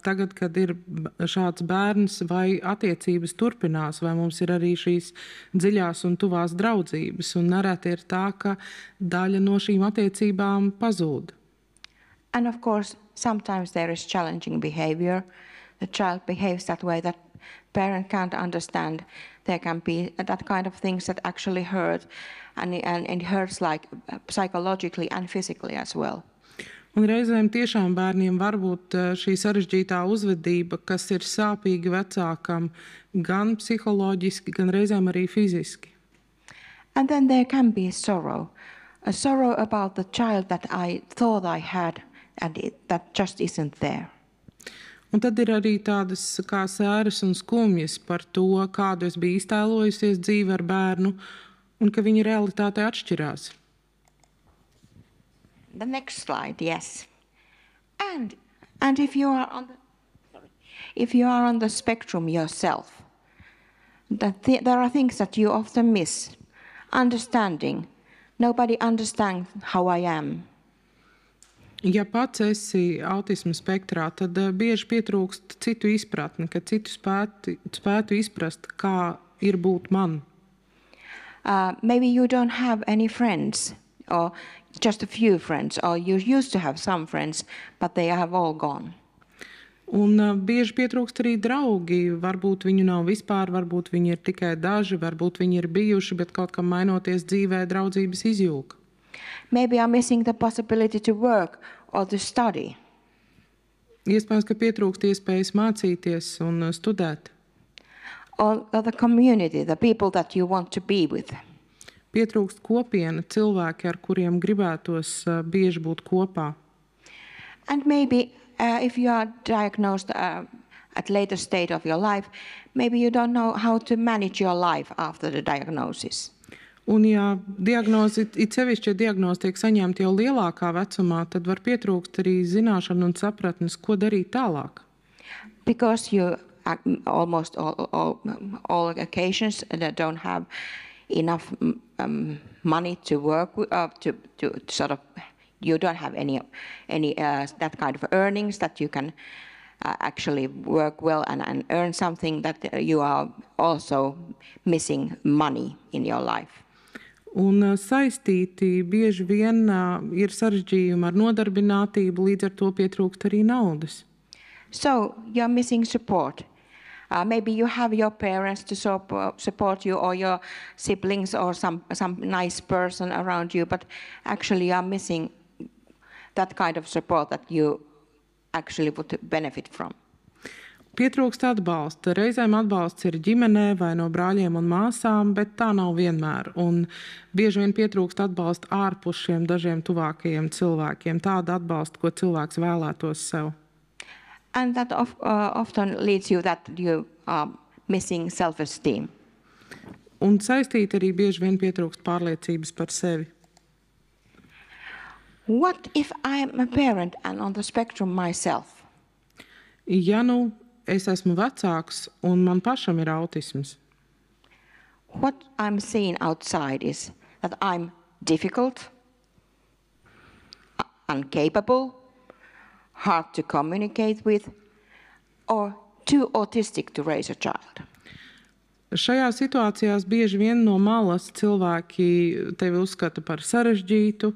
tagad, kad ir šāds bērns, vai attiecības turpinās, vai mums ir arī šīs dziļās un tuvās draudzības, un nereti ir tā, ka daļa no šīm attiecībām pazūd. And of course, sometimes there is challenging behavior. The child behaves that way that parent can't understand. There can be that kind of things that actually hurt, and it hurts like psychologically and physically as well. Un reizēm tiešām bērniem var būt šī sarežģītā uzvedība, kas ir sāpīga vecākam gan psiholoģiski, gan reizēm arī fiziski. And then there can be sorrow. A sorrow about the child that I thought I had and that just isn't there. Un tad ir arī tādas kā sēras un skumjas par to, kādu es biju iztēlojusies dzīve ar bērnu, un ka viņa realitāte atšķirās. The next slide, yes. And if you are if you are on the spectrum yourself, there are things that you often miss. Understanding. Nobody understands how I am. Ja pats esi autisma spektrā, tad bieži pietrūkst citu izpratni, ka citu spētu izprast, kā ir būt man. Maybe you don't have any friends, or just a few friends, or you used to have some friends, but they have all gone. Un bieži pietrūkst arī draugi. Varbūt viņu nav vispār, varbūt viņi ir tikai daži, varbūt viņi ir bijuši, bet kaut kam mainoties dzīvē, draudzības izjūg. Maybe I'm missing the possibility to work or to study. Iespējams, ka pietrūkst iespējas mācīties un studēt. Or the community, the people that you want to be with. Pietrūkst kopiena, cilvēki, ar kuriem gribētos bieži būt kopā. And maybe if you are diagnosed at later stage of your life, maybe you don't know how to manage your life after the diagnosis. Un ja diagnozi, it sevišķi, ja diagnozi tiek saņemta jau lielākā vecumā, tad var pietrūkst arī zināšanu un sapratnes, ko darīt tālāk. Because you almost all occasions that don't have enough money to work with, to sort of, you don't have any that kind of earnings that you can actually work well and earn something, that you are also missing money in your life. Un saistīti bieži vien ir sarežģījumi ar nodarbinātību, līdz ar to pietrūkst arī naudas. So you're missing support. Maybe you have your parents to support you, or your siblings, or some nice person around you, but actually you are missing that kind of support that you actually would benefit from. Pietrūkst atbalsta. Reizēm atbalsts ir ģimenē vai no brāļiem un māsām, bet tā nav vienmēr. Un bieži vien pietrūkst atbalsta ārpus šiem dažiem tuvākajiem cilvēkiem. Tāda atbalsta, ko cilvēks vēlētos sev. And that often leads you that you are missing self-esteem. Un saistīti arī bieži vien pietrūkst pārliecības par sevi. What if I am a parent and on the spectrum myself? Ja nu es esmu vecāks un man pašam ir autisms. What I'm seeing outside is that I'm difficult, incapable, hard to communicate with, or too autistic to raise a child. Šajā situācijās bieži vien no malas cilvēki tevi uzskata par sarežģītu,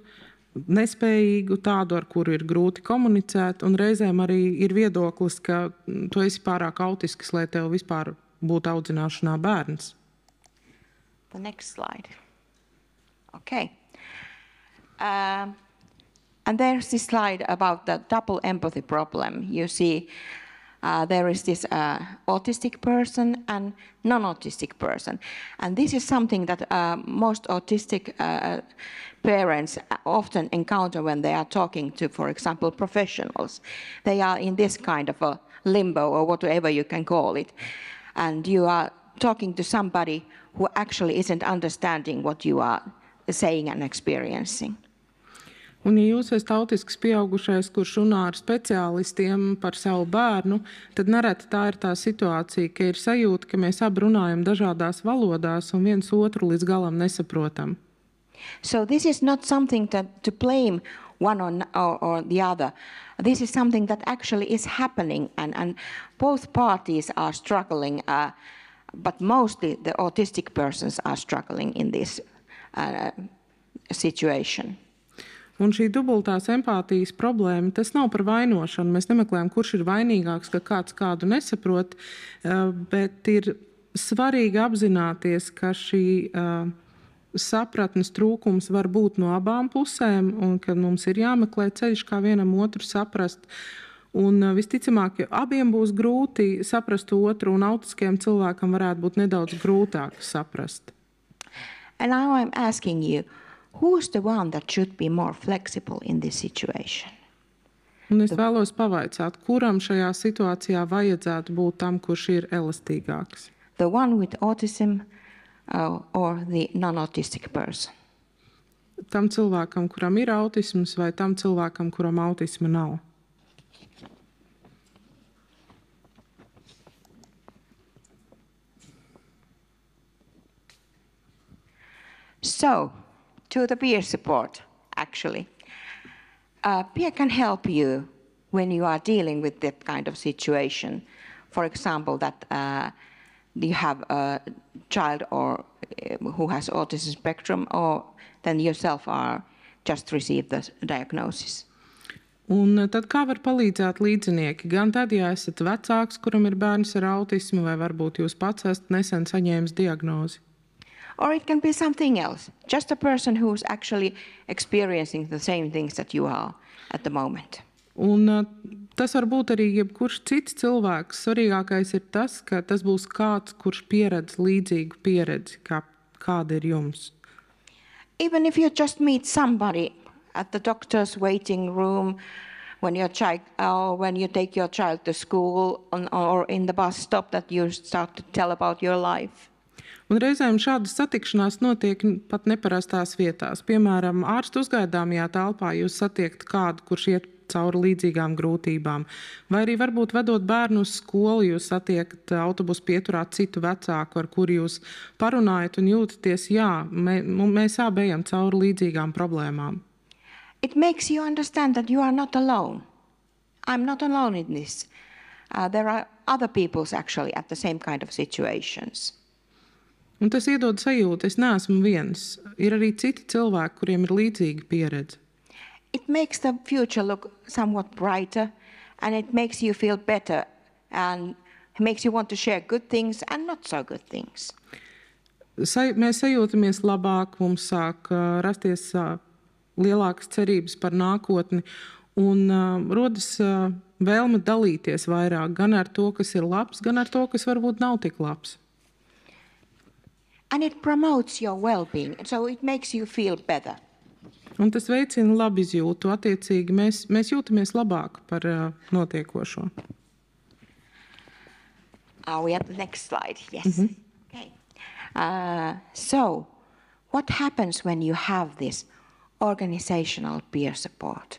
nespējīgu, tādu, ar kuru ir grūti komunicēt, un reizēm arī ir viedoklis, ka tu esi pārāk autisks, lai tev vispār būtu audzināšanā bērns. The next slide. Okay. And there's this slide about the double empathy problem. You see, there is this autistic person and non-autistic person. And this is something that most autistic parents often encounter when they are talking to, for example, professionals. They are in this kind of a limbo, or whatever you can call it. And you are talking to somebody who actually isn't understanding what you are saying and experiencing. Un, ja jūs esat autisks pieaugušais, kurš runā ar speciālistiem par savu bērnu, tad nereti tā ir tā situācija, ka ir sajūta, ka mēs abi runājam dažādās valodās un viens otru līdz galam nesaprotam. So this is not something to blame one or the other. This is something that actually is happening, and both parties are struggling, but mostly the autistic persons are struggling in this situation. Un šī dubultās empātijas problēma, tas nav par vainošanu. Mēs nemeklējam, kurš ir vainīgāks, ka kāds kādu nesaprot, bet ir svarīgi apzināties, ka šī sapratnes trūkums var būt no abām pusēm, un ka mums ir jāmeklē ceļš, kā vienam otru saprast. Un visticamāk, ja abiem būs grūti saprast otru, un autiskiem cilvēkam varētu būt nedaudz grūtāk saprast. And now I'm asking you, who's the one that should be more flexible in this situation? Un es vēlos pavaicāt, kuram šajā situācijā vajadzētu būt tam, kurš ir elastīgāks? The one with autism or the non-autistic person? Tam cilvēkam, kuram ir autisms, vai tam cilvēkam, kuram autisma nav? So, to the peer support, actually. Peer can help you when you are dealing with that kind of situation. For example, that you have a child or who has autism spectrum, or then yourself are just received the diagnosis. Un tad kā var palīdzēt līdzinieki? Gan tad, ja esat vecāks, kuram ir bērns ar autismu, vai varbūt jūs pats esat nesen saņēmis diagnozi. Or it can be something else, just a person who's actually experiencing the same things that you are at the moment. Un tas var būt arī jebkurš cits cilvēks. Svarīgākais ir tas, ka tas būs kāds, kurš pieredz līdzīgu pieredzi, kāda ir jums. Even if you just meet somebody at the doctor's waiting room, when you take your child to school or in the bus stop, that you start to tell about your life. Un reizēm šādas satikšanās notiek pat neparastās vietās. Piemēram, ārstu uzgaidāmajā telpā jūs satiekat kādu, kurš iet cauri līdzīgām grūtībām. Vai arī varbūt vedot bērnu uz skolu, jūs satiekat autobusu pieturā citu vecāku, ar kuru jūs parunājat un jūtaties, jā, mēs abi ejam cauri līdzīgām problēmām. It makes you understand that you are not alone. I'm not alone in this. There are other people actually at the same kind of situations. Un tas iedod sajūtu, es neesmu viens. Ir arī citi cilvēki, kuriem ir līdzīga pieredze. It makes the future look somewhat brighter, and it makes you feel better, and it makes you want to share good things and not so good things. Mēs sajūtamies labāk, mums sāk rasties lielākas cerības par nākotni, un rodas vēlme dalīties vairāk gan ar to, kas ir labs, gan ar to, kas varbūt nav tik labs. And it promotes your well-being, so it makes you feel better. Un tas veicina labizjūtu, attiecīgi mēs jūtamies labāk par notiekošo. Are we at the next slide? Yes. Mm-hmm. Okay. So, what happens when you have this organizational peer support,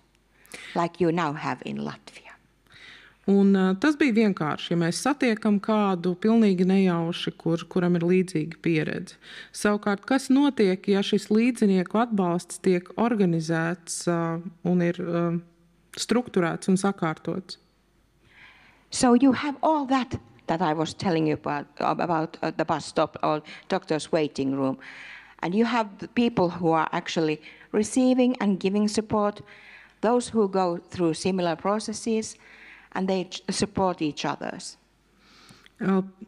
like you now have in Latvia? Un tas bija vienkārši, ja mēs satiekam kādu pilnīgi nejauši, kuram ir līdzīga pieredze. Savukārt, kas notiek, ja šis līdzinieku atbalsts tiek organizēts un ir strukturēts un sakārtots? So you have all that I was telling you about the bus stop or doctor's waiting room. And you have the people who are actually receiving and giving support, those who go through similar processes, and they support each others.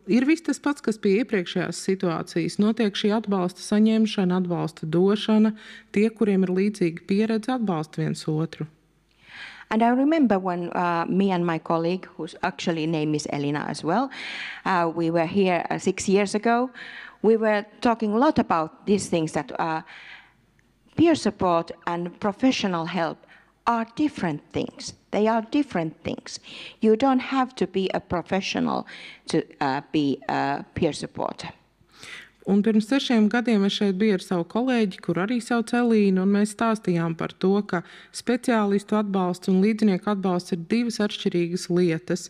Ir viss tas pats, kas bija iepriekšējās situācijas. Notiek šī atbalsta saņemšana, atbalsta došana. Tie, kuriem ir līdzīga pieredze, atbalsta viens otru. And I remember when me and my colleague, whose actually name is Elina as well, we were here 6 years ago. We were talking a lot about these things, that peer support and professional help are different things. They are different things. You don't have to be a professional to be a peer supporter. Un pirms 6 gadiem es šeit biju ar savu kolēģi, kur arī sauc Elīnu, un mēs stāstījām par to, ka speciālistu atbalsts un līdzinieku atbalsts ir divas atšķirīgas lietas.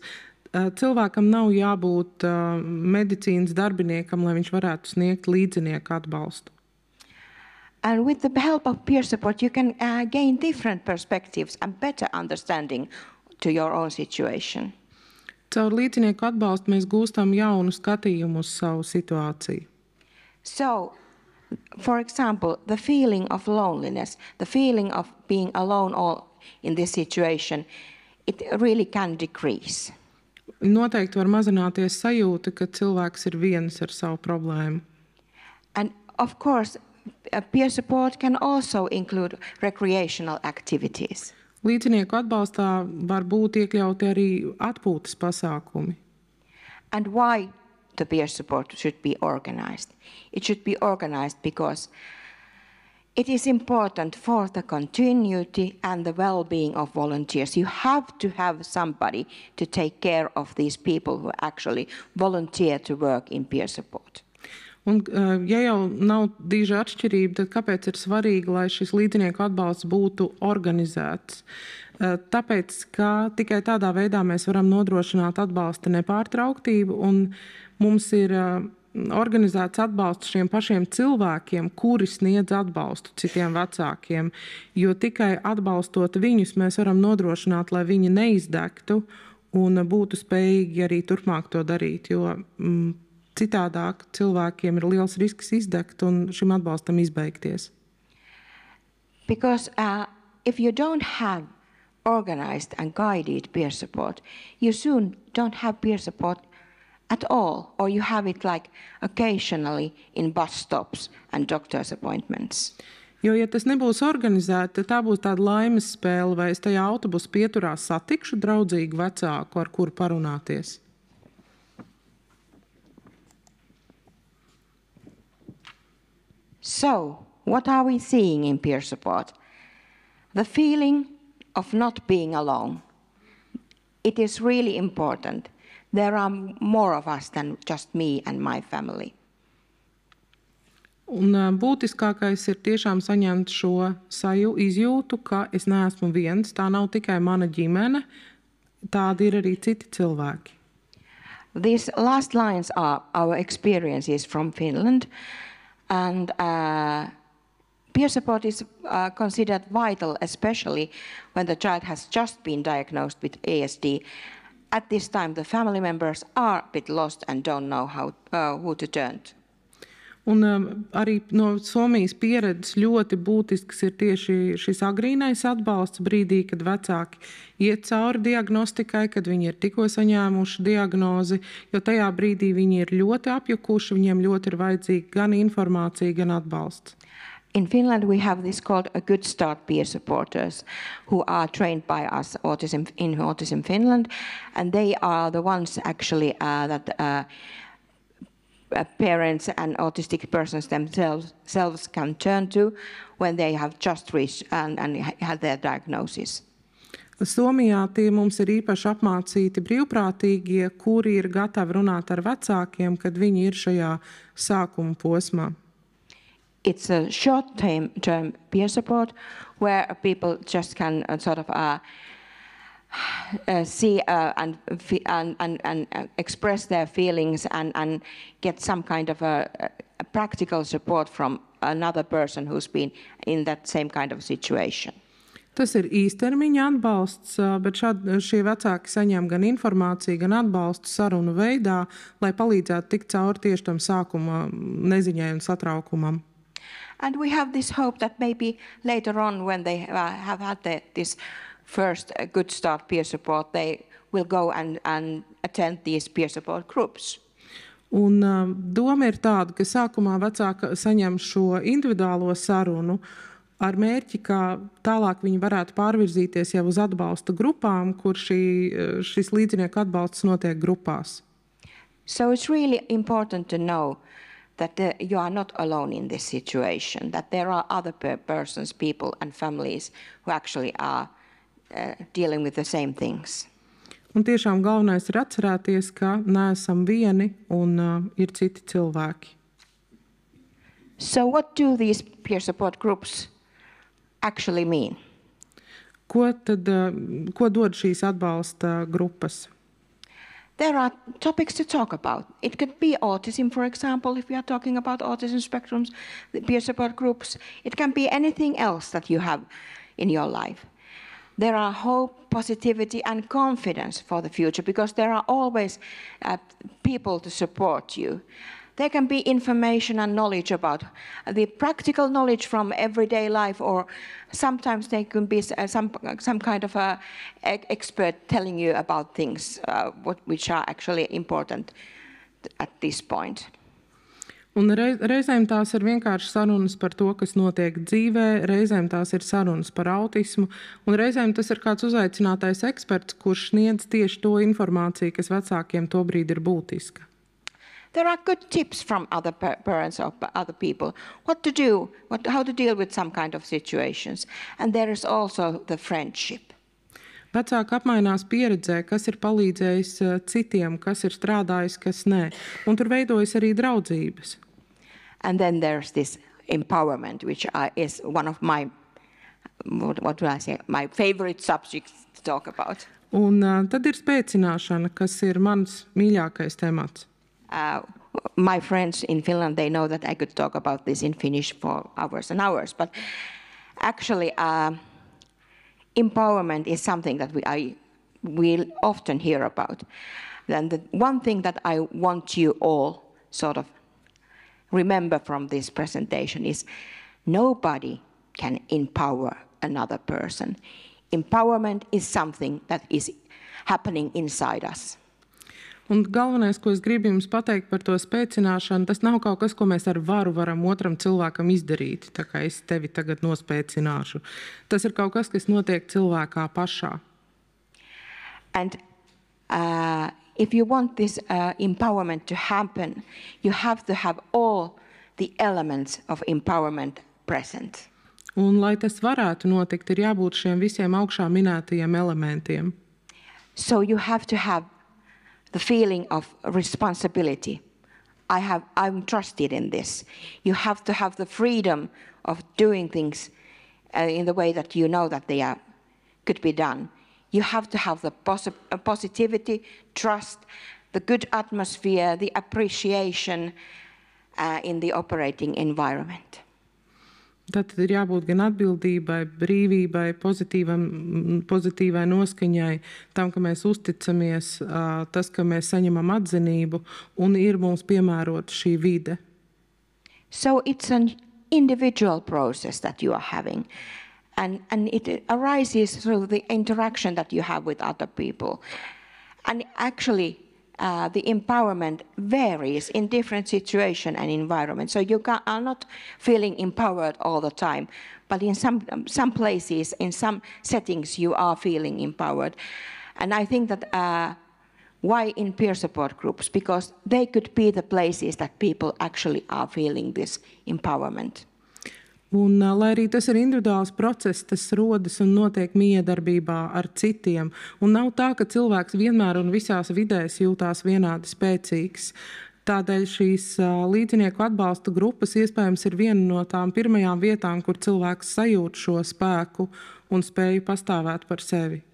Cilvēkam nav jābūt medicīnas darbiniekam, lai viņš varētu sniegt līdzinieku atbalstu. And with the help of peer support, you can gain different perspectives and better understanding to your own situation. Caur līdzinieku atbalstu mēs gūstam jaunu skatījumu uz savu situāciju. So, for example, the feeling of loneliness, the feeling of being alone all in this situation, it really can decrease. Noteikti var mazināties sajūta, ka cilvēks ir viens ar savu problēmu. And of course, peer support can also include recreational activities. Līdzinieku atbalstā var būt iekļauti arī atpūtas pasākumi. And why the peer support should be organized? It should be organized because it is important for the continuity and the well-being of volunteers. You have to have somebody to take care of these people who actually volunteer to work in peer support. Un, ja jau nav diža atšķirība, tad kāpēc ir svarīgi, lai šis līdzinieku atbalsts būtu organizēts? Tāpēc, ka tikai tādā veidā mēs varam nodrošināt atbalsta nepārtrauktību, un mums ir organizēts atbalsts šiem pašiem cilvēkiem, kuri sniedz atbalstu citiem vecākiem, jo tikai atbalstot viņus mēs varam nodrošināt, lai viņi neizdegtu un būtu spējīgi arī turpmāk to darīt, jo citādāk cilvēkiem ir liels risks izdegt un šim atbalstam izbeigties. Because if you don't have organized and guided peer support, you soon don't have peer support at all, or you have it like occasionally in bus stops and doctor's appointments. Jo, ja tas nebūs organizēti, tad tā būs tāda laimes spēle, vai es tajā autobusu pieturā satikšu draudzīgu vecāku, ar kuru parunāties. So, what are we seeing in peer support? The feeling of not being alone. It is really important. There are more of us than just me and my family. Un būtiskākais ir tiešām saņemt šo izjūtu, ka es neesmu viens, tā nav tikai mana ģimene, tādi ir arī citi cilvēki. These last lines are our experiences from Finland, and peer support is considered vital, especially when the child has just been diagnosed with ASD. At this time, the family members are a bit lost and don't know who to turn to. Un arī no Somijas pieredzes ļoti būtisks ir tieši šis agrīnais atbalsts brīdī, kad vecāki iet cauri diagnostikai, kad viņi ir tikko saņēmuši diagnozi, jo tajā brīdī viņi ir ļoti apjukuši, viņiem ļoti ir vajadzīga gan informācija, gan atbalsts. In Finland, we have this called a Good Start peer supporters who are trained by us in Autism Finland, and they are the ones actually that parents and autistic persons themselves can turn to when they have just reached and had their diagnosis. Somijā tie mums ir īpaši apmācīti brīvprātīgie, kuri ir gatavi runāt ar vecākiem, kad viņi ir šajā sākuma posmā. It's a short-term peer support where people just can sort of see and express their feelings and get some kind of a practical support from another person who's been in that same kind of situation. Tas ir īstermiņa atbalsts, bet šie vecāki saņem gan informāciju, gan atbalstu sarunu veidā, lai palīdzētu tikt cauri tieši tam sākuma neziņai un satraukumam. And we have this hope that maybe later on, when they have had this first Good Start peer support, they will go and attend these peer support groups. Un doma ir tāda, ka sākumā vecāka saņem šo individuālo sarunu ar mērķi, ka tālāk viņi varētu pārvirzīties jau uz atbalsta grupām, kur šis līdzinieku atbalsts notiek grupās. So it's really important to know that you are not alone in this situation, that there are other persons, people and families who actually are dealing with the same things. Un tiešām galvenais ir atcerēties, ka neesam vieni un ir citi cilvēki. So what do these peer support groups actually mean? Ko dod šīs atbalsta grupas? There are topics to talk about. It could be autism, for example, if we are talking about autism spectrums, the peer support groups. It can be anything else that you have in your life. There are hope, positivity, and confidence for the future because there are always people to support you. There can be information and knowledge about the practical knowledge from everyday life, or sometimes there can be some kind of a expert telling you about things which are actually important at this point. Un reizēm tās ir vienkārši sarunas par to, kas notiek dzīvē, reizēm tās ir sarunas par autismu, un reizēm tas ir kāds uzaicinātais eksperts, kurš sniedz tieši to informāciju, kas vecākiem tobrīd ir būtiska. There are good tips from other parents or other people, what to do, how to deal with some kind of situations. And there is also the friendship. Vecāki apmainās pieredzē, kas ir palīdzējis citiem, kas ir strādājis, kas nē. Un tur veidojas arī draudzības. And then there's this empowerment, which is one of my, my favorite subjects to talk about. Un tad ir spēcināšana, kas ir mans mīļākais temats. my friends in Finland, they know that I could talk about this in Finnish for hours and hours. But actually, empowerment is something that we often hear about. And the one thing that I want you all sort of remember from this presentation is nobody can empower another person. Empowerment is something that is happening inside us. Un galvenais, ko es gribu jums pateikt par to spēcināšanu, tas nav kaut kas, ko mēs ar varu varam otram cilvēkam izdarīt, tā kā es tevi tagad nospēcināšu. Tas ir kaut kas, kas notiek cilvēkā pašā. And if you want this empowerment to happen, you have to have all the elements of empowerment present. Un, lai tas varētu notikt, ir jābūt šiem visiem augšā minētajiem elementiem. So you have to have the feeling of responsibility. I'm trusted in this. You have to have the freedom of doing things in the way that you know that they could be done. You have to have the positivity, trust, the good atmosphere, the appreciation in the operating environment. Tad ir jābūt gan atbildībai, brīvībai, pozitīvai noskaņai, tam, ka mēs uzticamies, tas, ka mēs saņemam atzinību un ir mums piemērota šī vide. So it's an individual process that you are having. And it arises through the interaction that you have with other people. And actually, the empowerment varies in different situations and environments. So you are not feeling empowered all the time, but in some places, in some settings, you are feeling empowered. And I think that why in peer support groups? Because they could be the places that people actually are feeling this empowerment. Un, lai arī tas ir individuāls process, tas rodas un notiek miedarbībā ar citiem. Un nav tā, ka cilvēks vienmēr un visās vidēs jūtās vienādi spēcīgs. Tādēļ šīs līdzinieku atbalsta grupas iespējams ir viena no tām pirmajām vietām, kur cilvēks sajūt šo spēku un spēju pastāvēt par sevi.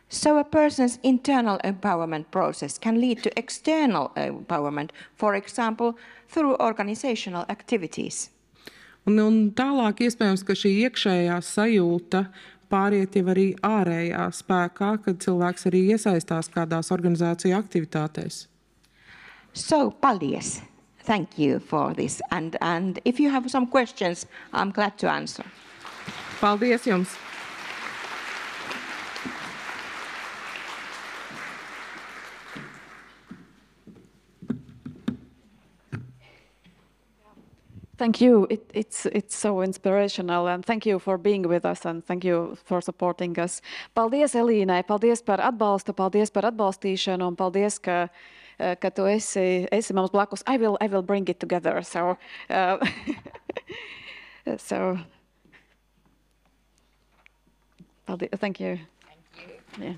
So a person's internal empowerment process can lead to external empowerment, for example, through organizational activities. Un tālāk iespējams, ka šī iekšējā sajūta pāriet jau arī ārējā spēkā, kad cilvēks arī iesaistās kādās organizāciju aktivitātēs. So, paldies. Thank you for this. And if you have some questions, I'm glad to answer. Paldies jums! Thank you. It's so inspirational, and thank you for being with us, and thank you for supporting us. Paldies Elīnai, paldies par atbalstu, paldies par atbalstīšanu, un paldies, ka tu esi mums blakus. I will bring it together. So, so paldies. Thank you. Thank you. Yeah.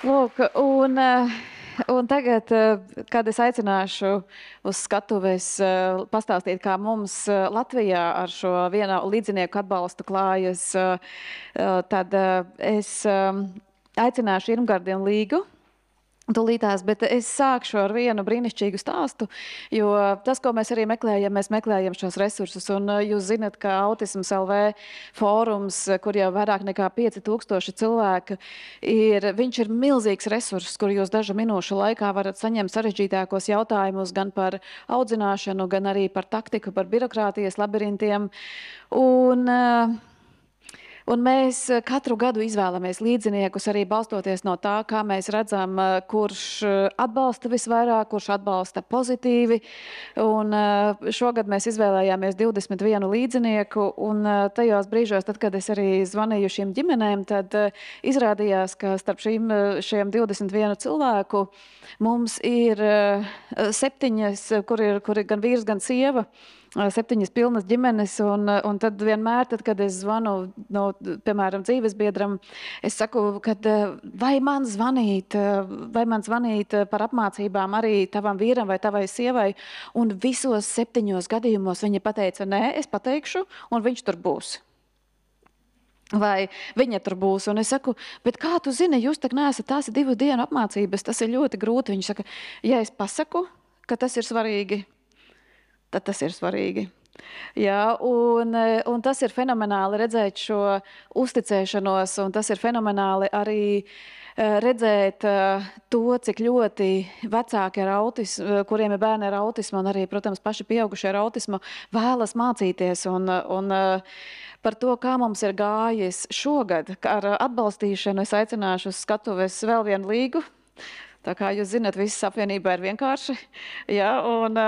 Lūk, un tagad, kad es aicināšu uz skatuves pastāstīt, kā mums Latvijā ar šo vienu līdzinieku atbalstu klājas, tad es aicināšu Irmgardi un Līgu tūlītās, bet es sākšu ar vienu brīnišķīgu stāstu, jo tas, ko mēs arī meklējam, mēs meklējam šos resursus, un jūs zinat, ka Autisms LV fórums, kur jau vairāk nekā 5000 cilvēku viņš ir milzīgs resurss, kur jūs dažu minūšu laikā varat saņemt sarežģītākos jautājumus gan par audzināšanu, gan arī par taktiku, par birokrātijas labirintiem, un mēs katru gadu izvēlamies līdziniekus arī balstoties no tā, kā mēs redzam, kurš atbalsta visvairāk, kurš atbalsta pozitīvi. Un šogad mēs izvēlējāmies 21 līdzinieku, un tajos brīžos, tad, kad es arī zvanīju šīm ģimenēm, tad izrādījās, ka starp šiem 21 cilvēku mums ir 7, kur ir gan vīrs, gan sieva, 7 pilnas ģimenes, un tad vienmēr, kad es zvanu, piemēram, dzīvesbiedram, es saku, kad vai man zvanīt par apmācībām arī tavam vīram vai tavai sievai, un visos 7 gadījumos viņa pateica, nē, es pateikšu, un viņš tur būs. vai viņa tur būs. Un es saku, bet kā tu zini, jūs tak neesat, tās ir 2 dienu apmācības, tas ir ļoti grūti. Viņa saka, ja es pasaku, ka tas ir svarīgi, tad tas ir svarīgi. Jā, un tas ir fenomenāli redzēt šo uzticēšanos, un tas ir fenomenāli arī redzēt to, cik ļoti vecāki ar autismu, kuriem ir bērni ar autismu, un arī, protams, paši pieaugušie ar autismu, vēlas mācīties. Un par to, kā mums ir gājis šogad ar atbalstīšanu, es aicināšu uz skatuves vēl vienu līgu. Tā kā jūs zinat, visas apvienībā ir vienkārši. Jā, un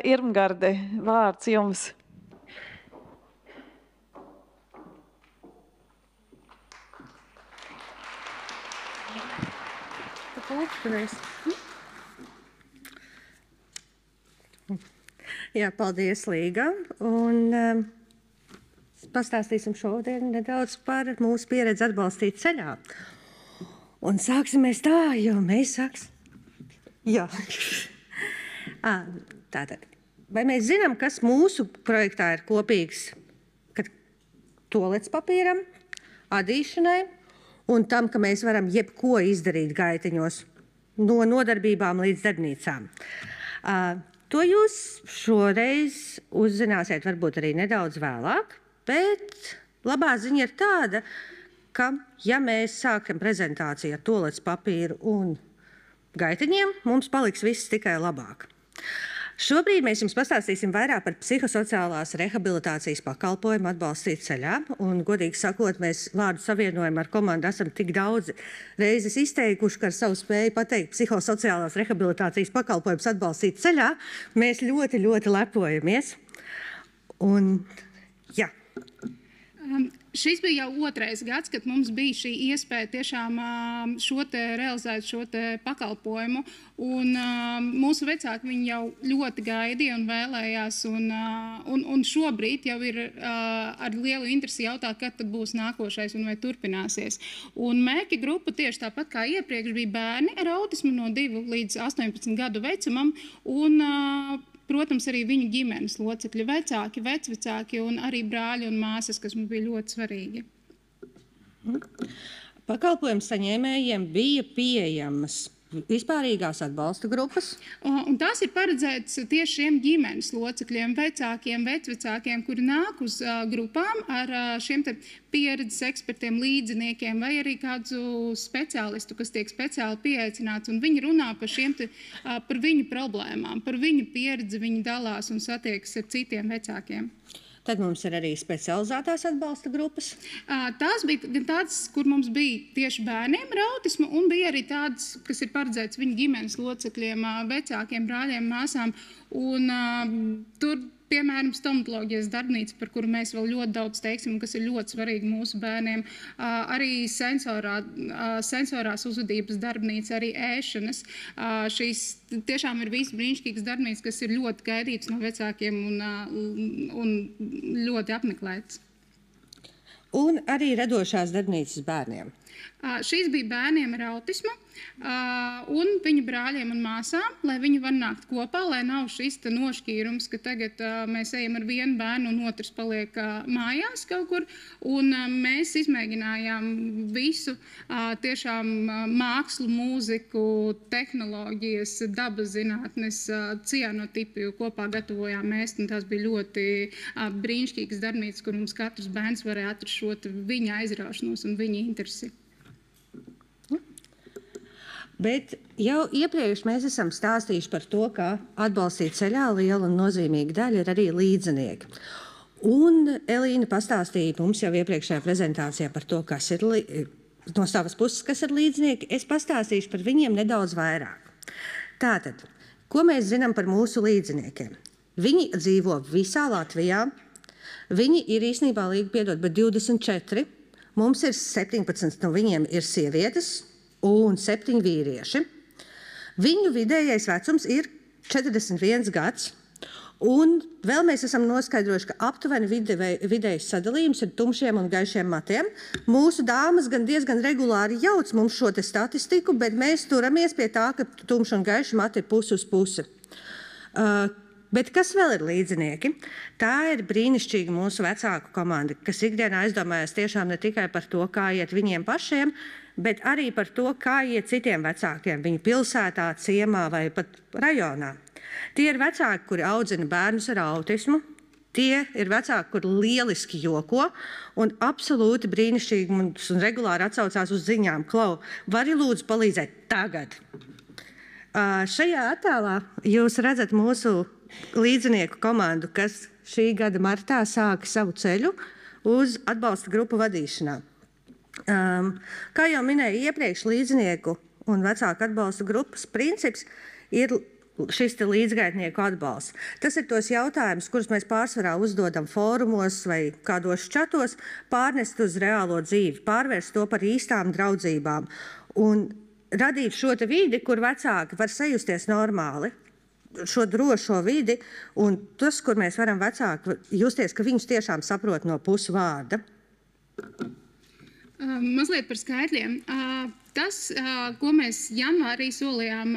Irmgarde, vārds jums. Jā, paldies, Līga. Un pastāstīsim šodien nedaudz par mūsu pieredzi atbalstīt ceļā. Un sāksim mēs tā, jo mēs Jā. Tātad, vai mēs zinām, kas mūsu projektā ir kopīgs? Kad toalets papīram, adīšanai un tam, ka mēs varam jebko izdarīt gaitiņos, no nodarbībām līdz darbnīcām. To jūs šoreiz uzzināsiet varbūt arī nedaudz vēlāk, bet labā ziņa ir tāda, ka, ja mēs sākam prezentāciju ar toalets papīru un gaitiņiem, mums paliks viss tikai labāk. Šobrīd mēs jums pastāstīsim vairāk par psihosociālās rehabilitācijas pakalpojumu atbalstīt ceļā. Un, godīgi sakot, mēs vārdu savienojumu ar komandu esam tik daudz reizes izteikuši, ka ar savu spēju pateikt psihosociālās rehabilitācijas pakalpojums atbalstīt ceļā. Mēs ļoti, ļoti lepojamies. Un, jā. Šis bija jau 2. gads, kad mums bija šī iespēja tiešām realizēt šo pakalpojumu. Un mūsu vecāki viņi jau ļoti gaidīja un vēlējās. Un šobrīd jau ir ar lielu interesi jautāt, kad tad būs nākošais un vai turpināsies. Un Mēki grupa tieši tāpat kā iepriekš bija bērni ar autismu no 2 līdz 18 gadu vecumam. Un protams, arī viņu ģimenes locekļi, vecāki, vecvecāki un arī brāļi un māsas, kas mums bija ļoti svarīgi. Pakalpojumu saņēmējiem bija pieejamas vispārīgās atbalsta grupas. Un tās ir paredzētas tieši šiem ģimenes locekļiem, vecākiem, vecvecākiem, kuri nāk uz grupām ar šiem pieredzes ekspertiem, līdziniekiem vai arī kādu speciālistu, kas tiek speciāli pieaicināts. Un viņi runā par viņu problēmām, par viņu pieredzi, viņi dalās un satiekas ar citiem vecākiem. Tad mums ir arī specializētās atbalsta grupas. Tās bija gan tādas, kur mums bija tieši bērniem ar autismu, un bija arī tādas, kas ir paredzētas viņu ģimenes locekļiem, vecākiem, brāļiem, māsām. Un tur, piemēram, stomatoloģijas darbnīca, par kuru mēs vēl ļoti daudz teiksim, kas ir ļoti svarīgi mūsu bērniem. Arī sensorās uzvedības darbnīca, arī ēšanas. Šīs tiešām ir visas brīnišķīgas darbnīcas, kas ir ļoti gaidītas no vecākiem un ļoti apmeklētas. Un arī radošās darbnīcas bērniem. Šīs bija bērniem ar autismu un viņu brāļiem un māsām, lai viņi var nākt kopā, lai nav šis nošķīrums, ka tagad mēs ejam ar vienu bērnu un otrs paliek mājās kaut kur. Un mēs izmēģinājām visu, tiešām mākslu, mūziku, tehnoloģijas, dabas zinātnes, cianotipiju kopā gatavojām mēs. Un tās bija ļoti brīnišķīgas darbnīcas, kur mums katrs bērns varēja atrast šo viņa aizraušanos un viņa interesi. Bet jau iepriekš mēs esam stāstījuši par to, ka atbalstīt ceļā liela un nozīmīga daļa ir arī līdzinieki. Un Elīna pastāstīja mums jau iepriekšējā prezentācijā par to, kas ir no savas puses, kas ir līdzinieki. Es pastāstīšu par viņiem nedaudz vairāk. Tātad, ko mēs zinām par mūsu līdziniekiem? Viņi dzīvo visā Latvijā. Viņi ir īstenībā bet 24. Mums ir 17 no viņiem ir sievietes un 7 vīrieši. Viņu vidējais vecums ir 41 gads. Un vēl mēs esam noskaidrojuši, ka aptuveni vidējs sadalījums ir tumšiem un gaišiem matiem. Mūsu dāmas gan diezgan regulāri jauc mums šo statistiku, bet mēs turamies pie tā, ka tumši un gaiši mati ir pusi uz pusi. Bet kas vēl ir līdzinieki? Tā ir brīnišķīga mūsu vecāku komanda, kas ikdienā aizdomājas tiešām ne tikai par to, kā iet viņiem pašiem, bet arī par to, kā iet citiem vecākiem viņu pilsētā, ciemā vai pat rajonā. Tie ir vecāki, kuri audzina bērnus ar autismu. Tie ir vecāki, kur lieliski joko un absolūti brīnišķīgi un regulāri atsaucās uz ziņām. Klau, vari lūdzu palīdzēt tagad? Šajā attēlā jūs redzat mūsu līdzinieku komandu, kas šī gada martā sāka savu ceļu uz atbalsta grupu vadīšanā. Kā jau minēju iepriekš, līdzinieku un vecāku atbalsta grupas princips ir šis līdzgaitnieku atbalsts. Tas ir tos jautājumus, kurus mēs pārsvarā uzdodam fórumos vai kādos čatos, pārnest uz reālo dzīvi, pārvērst to par īstām draudzībām un radīt šo vidi, kur vecāki var sajusties normāli, šo drošo vidi un tas, kur mēs varam vecāki justies, ka viņus tiešām saprot no pusvārda. Mazliet par skaitļiem. Tas, ko mēs janvārī solījām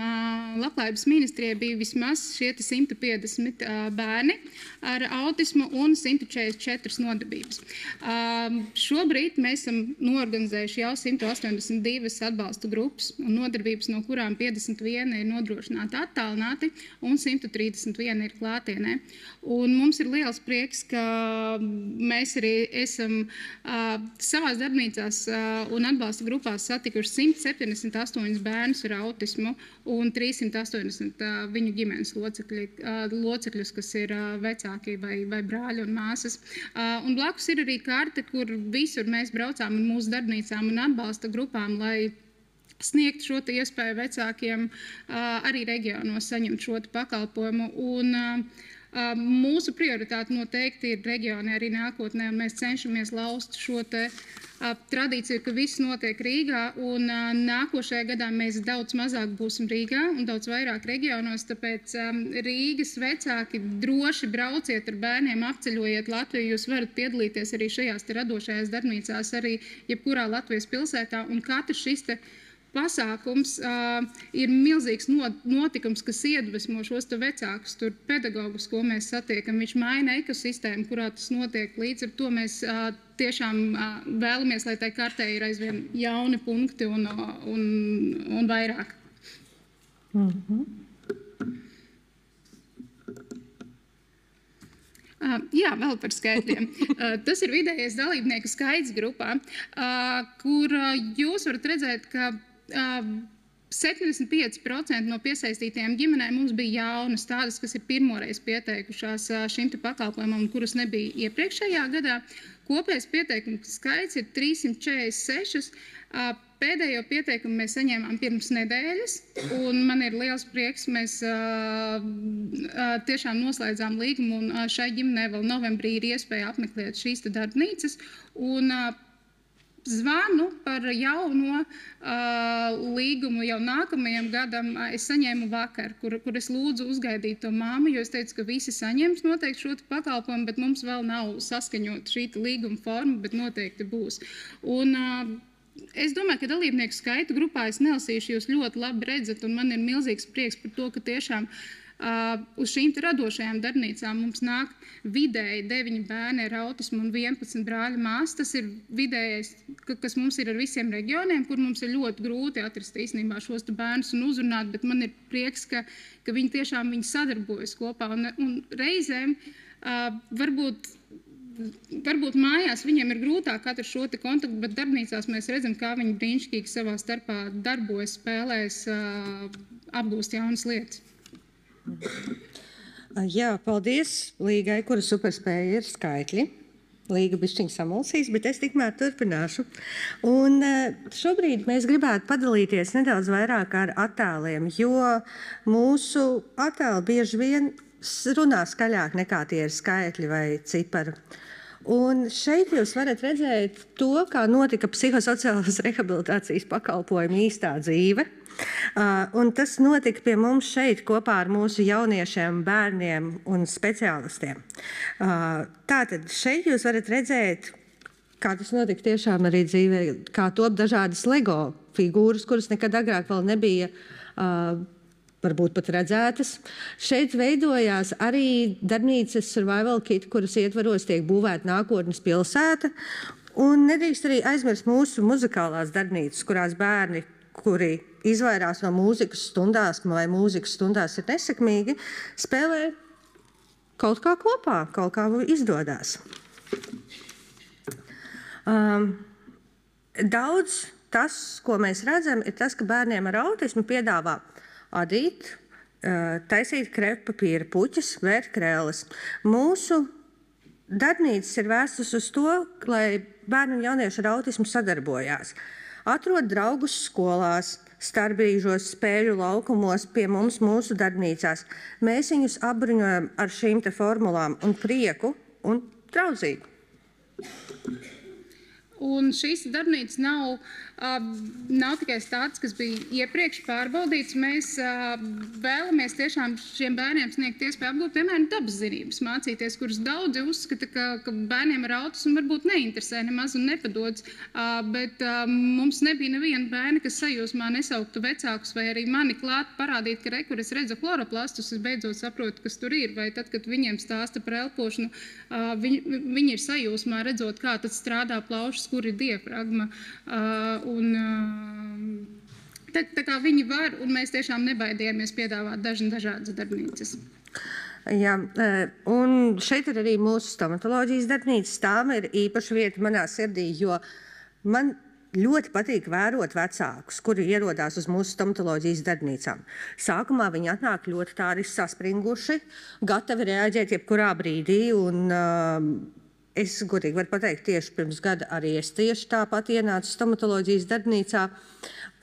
Labklājības ministrijai, bija vismaz šie 150 bērni ar autismu un 144 nodarbības. Šobrīd mēs esam noorganizējuši jau 182 atbalsta grupas un nodarbības, no kurām 51 ir nodrošināti attālināti un 131 ir klātienē. Un mums ir liels prieks, ka mēs arī esam savās darbnīcās un atbalsta grupās satikuši 178 bērnus ar autismu un 380 viņu ģimenes locekļus, kas ir vecāki vai brāļi un māsas. Un blakus ir arī karte, kur visur mēs braucām ar mūsu darbnīcām un atbalsta grupām, lai sniegt šo iespēju vecākiem arī reģionos saņemt šo pakalpojumu. Un mūsu prioritāte noteikti ir reģioni arī nākotnē, un mēs cenšamies laust šo tradīciju, ka viss notiek Rīgā, un nākošajā gadā mēs daudz mazāk būsim Rīgā un daudz vairāk reģionos, tāpēc Rīgas vecāki droši brauciet ar bērniem, apceļojiet Latviju, jūs varat piedalīties arī šajās radošajās darbnīcās, arī jebkurā Latvijas pilsētā, un katrs šis pasākums ir milzīgs notikums, kas iedvesmo šos vecākus, tur pedagogus, ko mēs satiekam. Viņš maina ekosistēmu, kurā tas notiek. Līdz ar to mēs tiešām vēlamies, lai tai kartē ir aizvien jauni punkti un vairāk. Jā, vēl par skaitļiem. Tas ir vidējais dalībnieku skaits grupā, kur jūs varat redzēt, ka 75% no piesaistītajām ģimenēm mums bija jaunas, tādas, kas ir pirmoreiz pieteikušās šim pakalpojumam, kuras nebija iepriekšējā gadā. Kopējais pieteikumu skaits ir 346. Pēdējo pieteikumu mēs saņēmām pirms nedēļas, un man ir liels prieks, mēs tiešām noslēdzām līgumu, un šai ģimenei vēl novembrī ir iespēja apmeklēt šīs darbnīcas. Un zvanu par jauno līgumu jau nākamajam gadam es saņēmu vakar, kur es lūdzu uzgaidīt to māmu, jo es teicu, ka visi saņems noteikti šo pakalpojumu, bet mums vēl nav saskaņot šī līguma forma, bet noteikti būs. Un es domāju, ka dalībnieku skaitu grupā es nelasīšu, jūs ļoti labi redzat, un man ir milzīgs prieks par to, ka tiešām uz šīm radošajām darbnīcām mums nāk vidēji 9 bērni ar autismu un 11 brāļu māsas. Tas ir vidējais, kas mums ir ar visiem reģioniem, kur mums ir ļoti grūti atrast īstenībā šos bērnus un uzrunāt, bet man ir prieks, ka viņi tiešām sadarbojas kopā. Un reizēm varbūt mājās viņiem ir grūtāk atrast šo kontaktu, bet darbnīcās mēs redzam, kā viņi brīnišķīgi savā starpā darbojas, spēlēs, apgūst jaunas lietas. Jā, paldies Līgai, kura superspēja ir skaitļi. Līga bišķiņ samulsīs, bet es tikmēr turpināšu. Un šobrīd mēs gribētu padalīties nedaudz vairāk ar attēliem, jo mūsu attēli bieži vien runā skaļāk nekā tie ir skaitļi vai cipari. Un šeit jūs varat redzēt to, kā notika psihosociālās rehabilitācijas pakalpojumu īstā dzīve. Un tas notika pie mums šeit kopā ar mūsu jauniešiem, bērniem un speciālistiem. Tātad šeit jūs varat redzēt, kā tas notika tiešām arī dzīvē, kā top dažādas LEGO figūras, kuras nekad agrāk vēl nebija varbūt pat redzētas. Šeit veidojās arī darbnīcas Survival Kit, kuras ietvaros tiek būvēta nākotnes pilsēta. Un nedrīkst arī aizmirst mūsu muzikālās darbnīcas, kurās bērni, kuri izvairās no mūzikas stundās vai mūzikas stundās ir nesekmīgi, spēlē kaut kā kopā, kaut kā izdodas. Daudz tas, ko mēs redzam, ir tas, ka bērniem ar autismu piedāvā adīt, taisīt krēppapīra puķes, vērt krēles. Mūsu darbnīcas ir vēstas uz to, lai bērni un jaunieši ar autismu sadarbojās. Atrod draugus skolās, starpbrīžos, spēļu laukumos, pie mums mūsu darbnīcās. Mēs viņus apbruņojam ar šīm te formulām un prieku un draudzību. Un šīs darbnīcas nav tikai tāds, kas bija iepriekš pārbaudīts. Mēs vēlamies tiešām šiem bērniem sniegt iespēju apgūt, piemēram, dabas zinības mācīties, kuras daudzi uzskata, ka bērniem ar autismu varbūt neinteresē nemaz un nepadodas. Bet mums nebija neviena bērna, kas sajūsmā nesauktu vecākus vai arī mani klāt parādīt, ka kur es redzu chloroplastus, es beidzot saprotu, kas tur ir. Vai tad, kad viņiem stāsta par elpošanu, viņi ir sajūsmā redzot, kā tad strādā plaušas, kur ir diafragma. Tā kā viņi var, un mēs tiešām nebaidījāmies piedāvāt dažādas darbnīcas. Jā, un šeit ir arī mūsu stomatoloģijas darbnīcas. Tām ir īpaša vieta manā sirdī, jo man ļoti patīk vērot vecākus, kuri ierodās uz mūsu stomatoloģijas darbnīcām. Sākumā viņi atnāk ļoti tādi saspringuši, gatavi reaģēt jebkurā brīdī, un es godīgi varu pateikt, tieši pirms gada arī es tieši tāpat ienācu stomatoloģijas darbnīcā.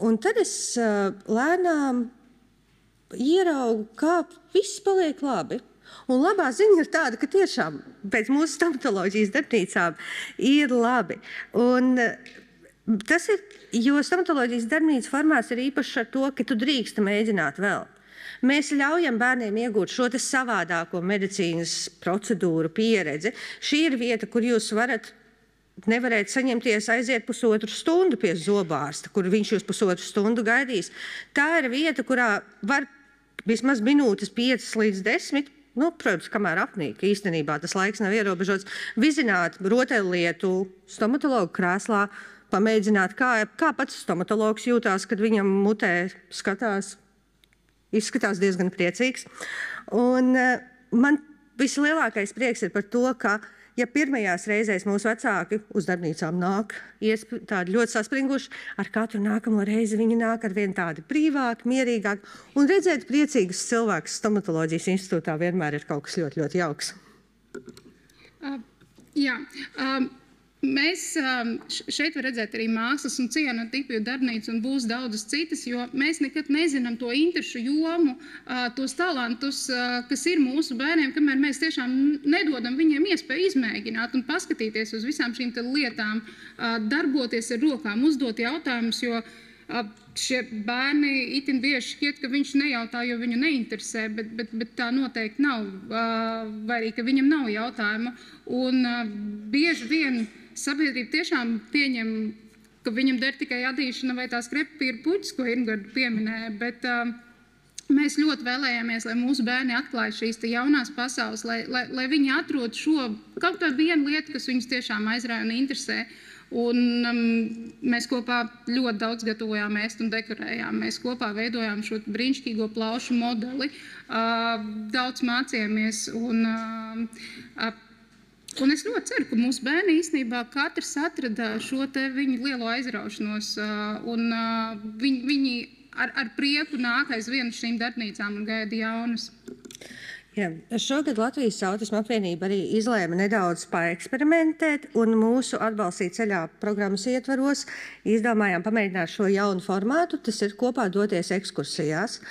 Un tad es lēnām ieraugu, kā viss paliek labi. Un labā ziņa ir tāda, ka tiešām pēc mūsu stomatoloģijas darbnīcām ir labi. Un tas ir, jo stomatoloģijas darbnīca formās ir īpaši ar to, ka tu drīksti mēģināt vēl. Mēs ļaujam bērniem iegūt šo te savādāko medicīnas procedūru pieredzi. Šī ir vieta, kur jūs nevarēt saņemties aiziet pusotru stundu pie zobārsta, kur viņš jūs pusotru stundu gaidīs. Tā ir vieta, kurā var vismaz minūtes 5 līdz 10, protams, kamēr apnīk, īstenībā tas laiks nav ierobežots, vizināt rotaļlietu stomatologu krēslā, pamēģināt, kā pats stomatologs jūtās, kad viņam mutē skatās. Izskatās diezgan priecīgs. Un man vislielākais prieks ir par to, ka, ja pirmajās reizēs mūsu vecāki uz darbnīcām nāk, tādi ļoti saspringuši, ar katru nākamo reizi viņi nāk ar vien tādi brīvāki, mierīgāki. Un redzēt priecīgus cilvēkus stomatoloģijas institūtā vienmēr ir kaut kas ļoti, ļoti jauks. Jā. Mēs šeit var redzēt arī mākslas un cianotipiju darbnīcu un būs daudzas citas, jo mēs nekad nezinām to interešu jomu, tos talantus, kas ir mūsu bērniem, kamēr mēs tiešām nedodam viņiem iespēju izmēģināt un paskatīties uz visām šīm lietām, darboties ar rokām, uzdot jautājumus, jo šie bērni itin bieži šķiet, ka viņš nejautā, jo viņu neinteresē, bet tā noteikti nav, vai arī, ka viņam nav jautājumu. Un bieži vien sabiedrība tiešām pieņem, ka viņam der tikai adīšana vai tās krēppapīra puķes, ko Irmgarda pieminēja, bet mēs ļoti vēlējāmies, lai mūsu bērni atklāja šīs jaunās pasaules, lai viņi atrod šo kaut kādu vienu lietu, kas viņus tiešām aizrāja un interesē. Un mēs kopā ļoti daudz gatavojām ēst un dekorējām. Mēs kopā veidojām šo brīnišķīgo plaušu modeli, daudz mācījāmies un es ļoti ceru, ka mūsu bērni īstenībā katrs atrada šo te viņu lielo aizraušanos un viņi ar prieku nāk aiz vienu šīm darbnīcām un gaida jaunas. Jā, šogad Latvijas Autisma apvienība arī izlēma nedaudz paeksperimentēt, un mūsu Atbalstīt ceļā programmas ietvaros izdomājām pamēģināt šo jaunu formātu, tas ir kopā doties ekskursijās.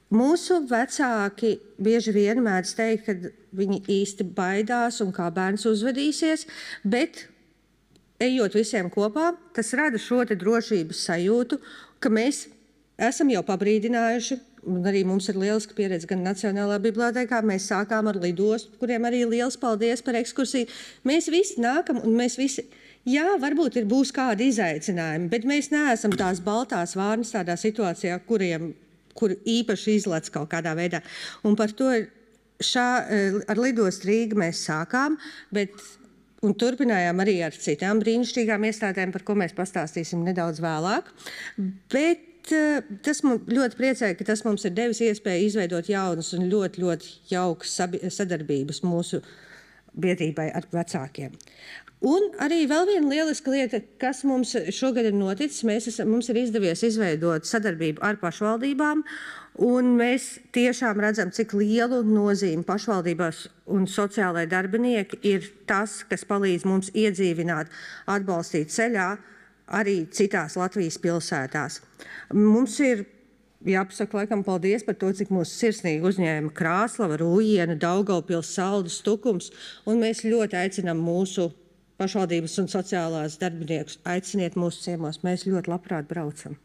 Mūsu vecāki bieži vien mēdz teikt, ka viņi īsti baidās un kā bērns uzvedīsies, bet ejot visiem kopā, tas rada šo te drošības sajūtu, ka mēs esam jau pabrīdinājuši. Un arī mums ir lieliska pieredze gan Nacionālā bibliotēkā. Mēs sākām ar lidostu, kuriem arī liels paldies par ekskursiju. Mēs visi nākam un mēs visi, jā, varbūt būs kādi izaicinājumi, bet mēs neesam tās baltās vārnas tādā situācijā, kur īpaši izlec kaut kādā veidā. Un par to ar Lidostu Rīgu mēs sākām, un turpinājām arī ar citām brīnišķīgām iestādēm, par ko mēs pastāstīsim nedaudz vēlāk. Bet tas man ļoti priecēja, ka tas mums ir devis iespēju izveidot jaunas un ļoti, ļoti jaukas sadarbības mūsu biedrībai ar vecākiem. Un arī vēl viena lieliska lieta, kas mums šogad ir noticis, mums ir izdevies izveidot sadarbību ar pašvaldībām, un mēs tiešām redzam, cik lielu nozīmi pašvaldībās un sociālai darbinieki ir tas, kas palīdz mums iedzīvināt, atbalstīt ceļā arī citās Latvijas pilsētās. Mums ir jāpasaka laikam paldies par to, cik mūsu sirsnīgi uzņēma Krāslava, Rūjiena, Daugavpils, Saldus, Tukums, un mēs ļoti aicinām mūsu pašvaldības un sociālās darbiniekus. Aiciniet mūsu ciemos, mēs ļoti labprāt braucam.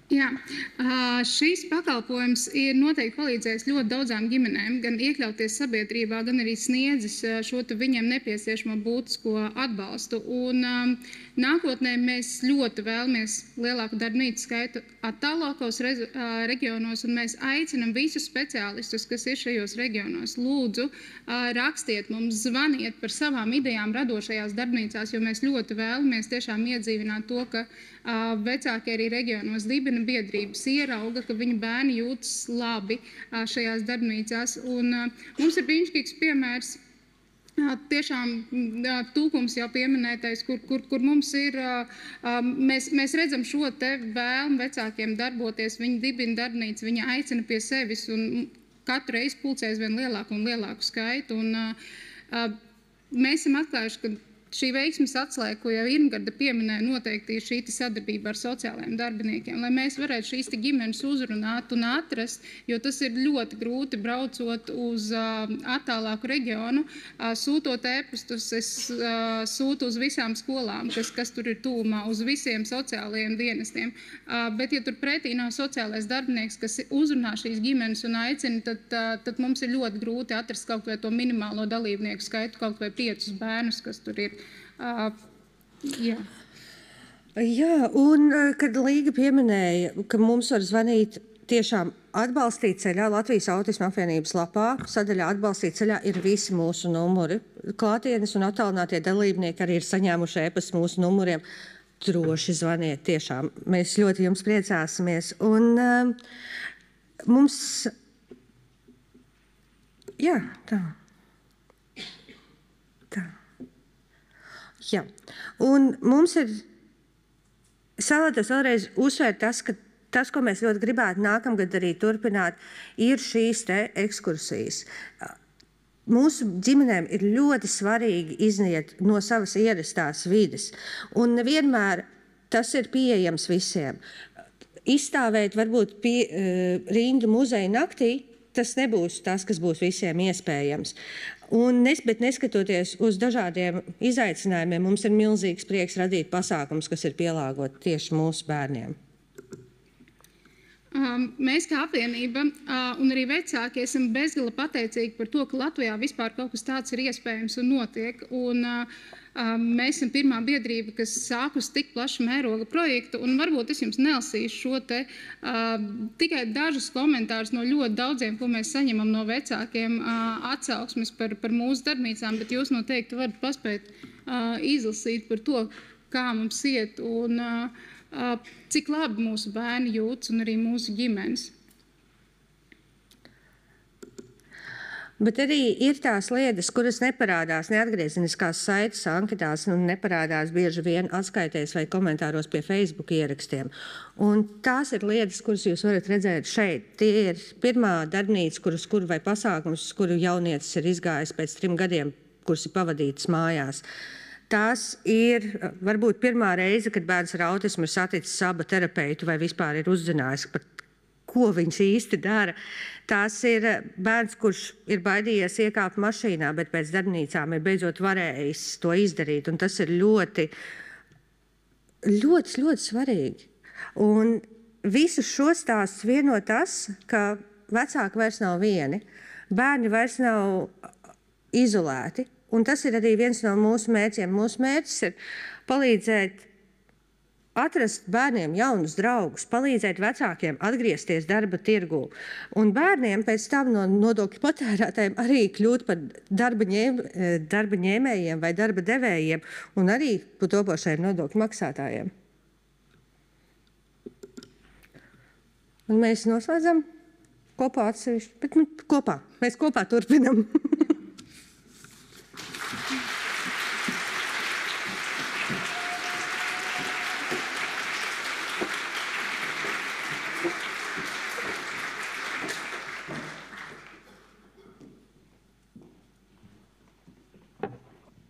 Jā, šīs pakalpojums ir noteikti palīdzējis ļoti daudzām ģimenēm, gan iekļauties sabiedrībā, gan arī sniedzis šo viņiem nepieciešamo būtisko atbalstu. Un nākotnē mēs ļoti vēlamies lielāku darbnīcu skaitu attālākos reģionos, un mēs aicinam visus speciālistus, kas ir šajos reģionos. Lūdzu, rakstiet mums, zvaniet par savām idejām radošajās darbnīcās, jo mēs ļoti vēlamies tiešām iedzīvināt to, ka vecāki arī reģionos dibina biedrības, ierauga, ka viņu bērni jūtas labi šajās darbnīcās. Un mums ir brīnišķīgs piemērs, tiešām Tukums jau pieminētais, kur mums ir, mēs redzam šo te vēlmu vecākiem darboties, viņi dibina darbnīcu, viņi aicina pie sevis un katru reizi pulcēs vien lielāku un lielāku skaitu. Un mēs esam atklājuši, ka šī veiksmes atslēga, ko jau Irmgarda pieminēja, noteikti ir šī sadarbība ar sociālajiem darbiniekiem, lai mēs varētu šīs ģimenes uzrunāt un atrast, jo tas ir ļoti grūti braucot uz attālāku reģionu, sūtot ēpastus, es sūtu uz visām skolām, kas tur ir tūmā, uz visiem sociālajiem dienestiem. Bet, ja tur pretī nav sociālais darbinieks, kas uzrunā šīs ģimenes un aicina, tad mums ir ļoti grūti atrast kaut vai to minimālo dalībnieku skaitu, kaut vai 5 bērnus, kas tur ir. Jā, un kad Līga pieminēja, ka mums var zvanīt tiešām atbalstīt ceļā Latvijas autisma apvienības lapā, sadaļā atbalstīt ceļā ir visi mūsu numuri. Klātienes un attālinātie dalībnieki arī ir saņēmuši ēpastu mūsu numuriem. Droši zvaniet, tiešām. Mēs ļoti jums priecāsimies. Un mums... Jā, tā. Jā, un mums ir, es vēlētos vēlreiz uzsvērt tas, ka tas, ko mēs ļoti gribētu nākamgad arī turpināt, ir šīs te ekskursijas. Mūsu ģimenēm ir ļoti svarīgi iziet no savas ierastās vides, un nevienmēr tas ir pieejams visiem. Izstāvēt varbūt rindu muzeja naktī, tas nebūs tas, kas būs visiem iespējams. Bet neskatoties uz dažādiem izaicinājumiem, mums ir milzīgs prieks radīt pasākums, kas ir pielāgoti tieši mūsu bērniem. Mēs kā apvienība un arī vecāki esam bezgala pateicīgi par to, ka Latvijā vispār kaut kas tāds ir iespējams un notiek. Un mēs esam pirmā biedrība, kas sākus tik plašu mēroga projektu, un varbūt es jums nelasīšu šo te tikai dažus komentārus no ļoti daudziem, ko mēs saņemam no vecākiem atsauksmes par mūsu darbnīcām, bet jūs noteikti varat paspēt izlasīt par to, kā mums iet un cik labi mūsu bērni jūtas un arī mūsu ģimenes. Bet arī ir tās lietas, kuras neparādās neatgriezeniskās saites anketās un neparādās bieži vien atskaitēs vai komentāros pie Facebook ierakstiem. Un tās ir lietas, kuras jūs varat redzēt šeit. Tie ir pirmā darbnīca, kuru vai pasākums, kuru jaunietis ir izgājis pēc 3 gadiem, kuras ir pavadītas mājās. Tās ir varbūt pirmā reize, kad bērns ar autismu ir saticis aba terapeitu vai vispār ir uzzinājis, par ko viņš īsti dara. Tās ir bērns, kurš ir baidījies iekāpt mašīnā, bet pēc darbnīcām ir beidzot varējis to izdarīt. Un tas ir ļoti, ļoti, ļoti svarīgi. Un visus šos stāstus vieno tas, ka vecāki vairs nav vieni, bērni vairs nav izolēti. Un tas ir arī viens no mūsu mērķiem. Mūsu mērķis ir palīdzēt atrast bērniem jaunus draugus, palīdzēt vecākiem atgriezties darba tirgū. Un bērniem pēc tam no nodokļu patērētājiem arī kļūt par darba ņēmējiem vai darba devējiem un arī par topošajiem nodokļu maksātājiem. Un mēs noslēdzam kopā atsevišķi, bet kopā. Mēs kopā turpinam.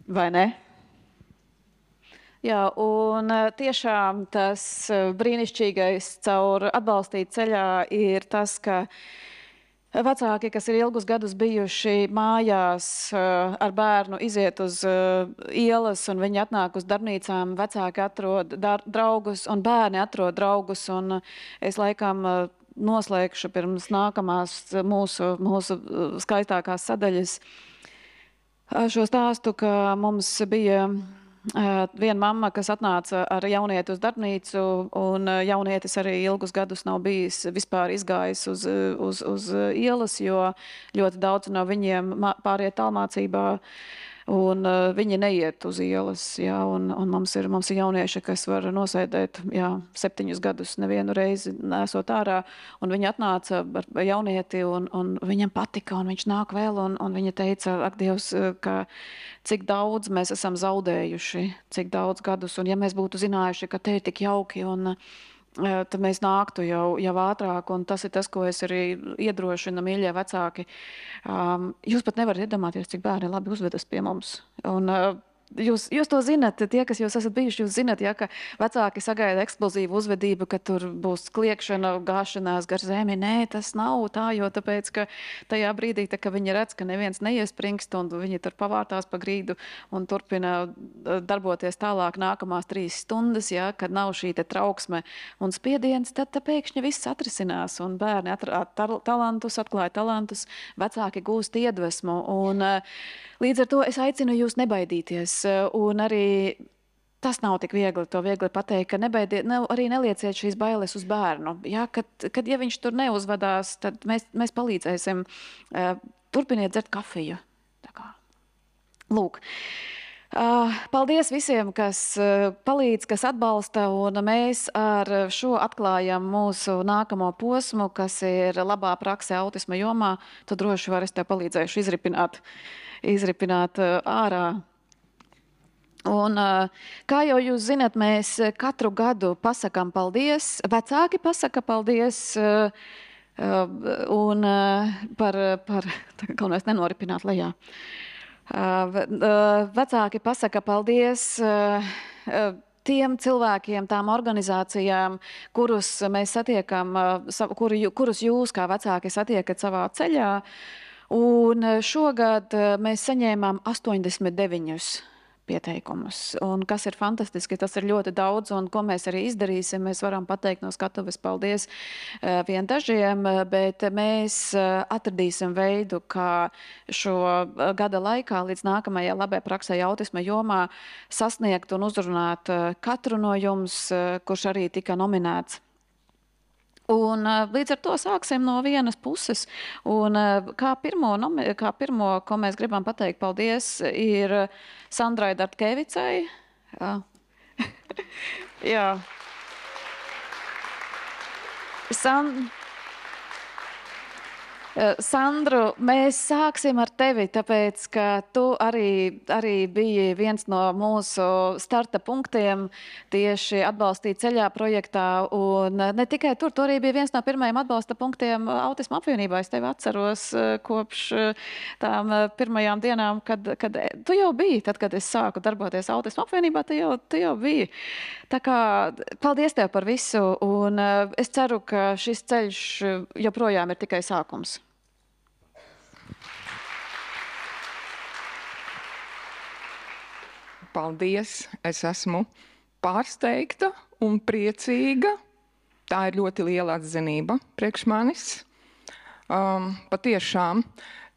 Vai ne? Jā, un tiešām tas brīnišķīgais caur atbalstīt ceļā ir tas, ka vecāki, kas ir ilgus gadus bijuši mājās ar bērnu, iziet uz ielas un viņi atnāk uz darbnīcām, vecāki atrod draugus un bērni atrod draugus. Un es laikam noslēgšu pirms nākamās mūsu skaistākās sadaļas šo stāstu, ka mums bija viena mamma, kas atnāca ar jaunieti uz darbnīcu, un jaunietis arī ilgus gadus nav bijis vispār izgājis uz ielas, jo ļoti daudz no viņiem pāriet tālmācībā, un viņi neiet uz ielas. Jā, un mums ir jaunieši, kas var nosēdēt 7 gadus nevienu reizi nesot ārā, un viņi atnāca ar jaunieti, un viņam patika, un viņš nāk vēl, un viņa teica, ak, Dievs, ka cik daudz mēs esam zaudējuši, cik daudz gadus, un ja mēs būtu zinājuši, ka te ir tik jauki, un tad mēs nāktu jau ātrāk, un tas ir tas, ko es arī iedrošinu, mīļie vecāki. Jūs pat nevarat iedomāties, cik bērni labi uzvedas pie mums. Un jūs to zinat, tie, kas jūs esat bijuši, jūs zinat, ka vecāki sagaida eksplozīvu uzvedību, ka tur būs kliekšana, gāšanās gar zemi. Nē, tas nav tā, jo tāpēc, ka tajā brīdī, ka viņi redz, ka neviens neiespringst, un viņi tur pavārtās pa grīdu un turpina darboties tālāk nākamās 3 stundas, kad nav šī te trauksme un spiediens, tad pēkšņi viss atrisinās, un bērni atklāja talantus, vecāki gūst iedvesmu, un līdz ar to es aicinu jūs nebaidīties, un arī tas nav tik viegli, to viegli pateikt, ka arī nelieciet šīs bailes uz bērnu. Ja, kad viņš tur neuzvedās, tad mēs palīdzēsim. Turpiniet dzert kafiju. Tā kā. Lūk. Paldies visiem, kas palīdz, kas atbalsta, un mēs ar šo atklājam mūsu nākamo posmu, kas ir labā prakse autisma jomā. Tu droši vari, es tev palīdzēšu izripināt ārā. Un, kā jau jūs zināt, mēs katru gadu pasakām paldies, vecāki pasaka paldies, un galvenais nenoripināt lejā. Vecāki pasaka paldies tiem cilvēkiem, tām organizācijām, kurus mēs satiekam, kurus jūs kā vecāki satiekat savā ceļā. Un šogad mēs saņēmām 89 pieteikumus. Un kas ir fantastiski, tas ir ļoti daudz, un ko mēs arī izdarīsim, mēs varam pateikt no skatuves paldies vien dažiem, bet mēs atradīsim veidu, kā šo gada laikā līdz nākamajai labai praksei autisma jomā sasniegt un uzrunāt katru no jums, kurš arī tika nominēts. Un līdz ar to sāksim no vienas puses. Un kā pirmo, ko mēs gribam pateikt paldies, ir Sandrai Dartkevicai. Jā. Sandru, mēs sāksim ar tevi, tāpēc, ka tu arī biji viens no mūsu starta punktiem tieši atbalstīt ceļā projektā, un ne tikai tur, tu arī bija viens no pirmajiem atbalsta punktiem Autisma apvienībā. Es tevi atceros kopš tām pirmajām dienām, kad tu jau biji, tad, kad es sāku darboties Autisma apvienībā, tu jau biji. Tā kā paldies tev par visu, un es ceru, ka šis ceļš joprojām ir tikai sākums. Paldies! Es esmu pārsteigta un priecīga. Tā ir ļoti liela atzinība priekš manis. Patiešām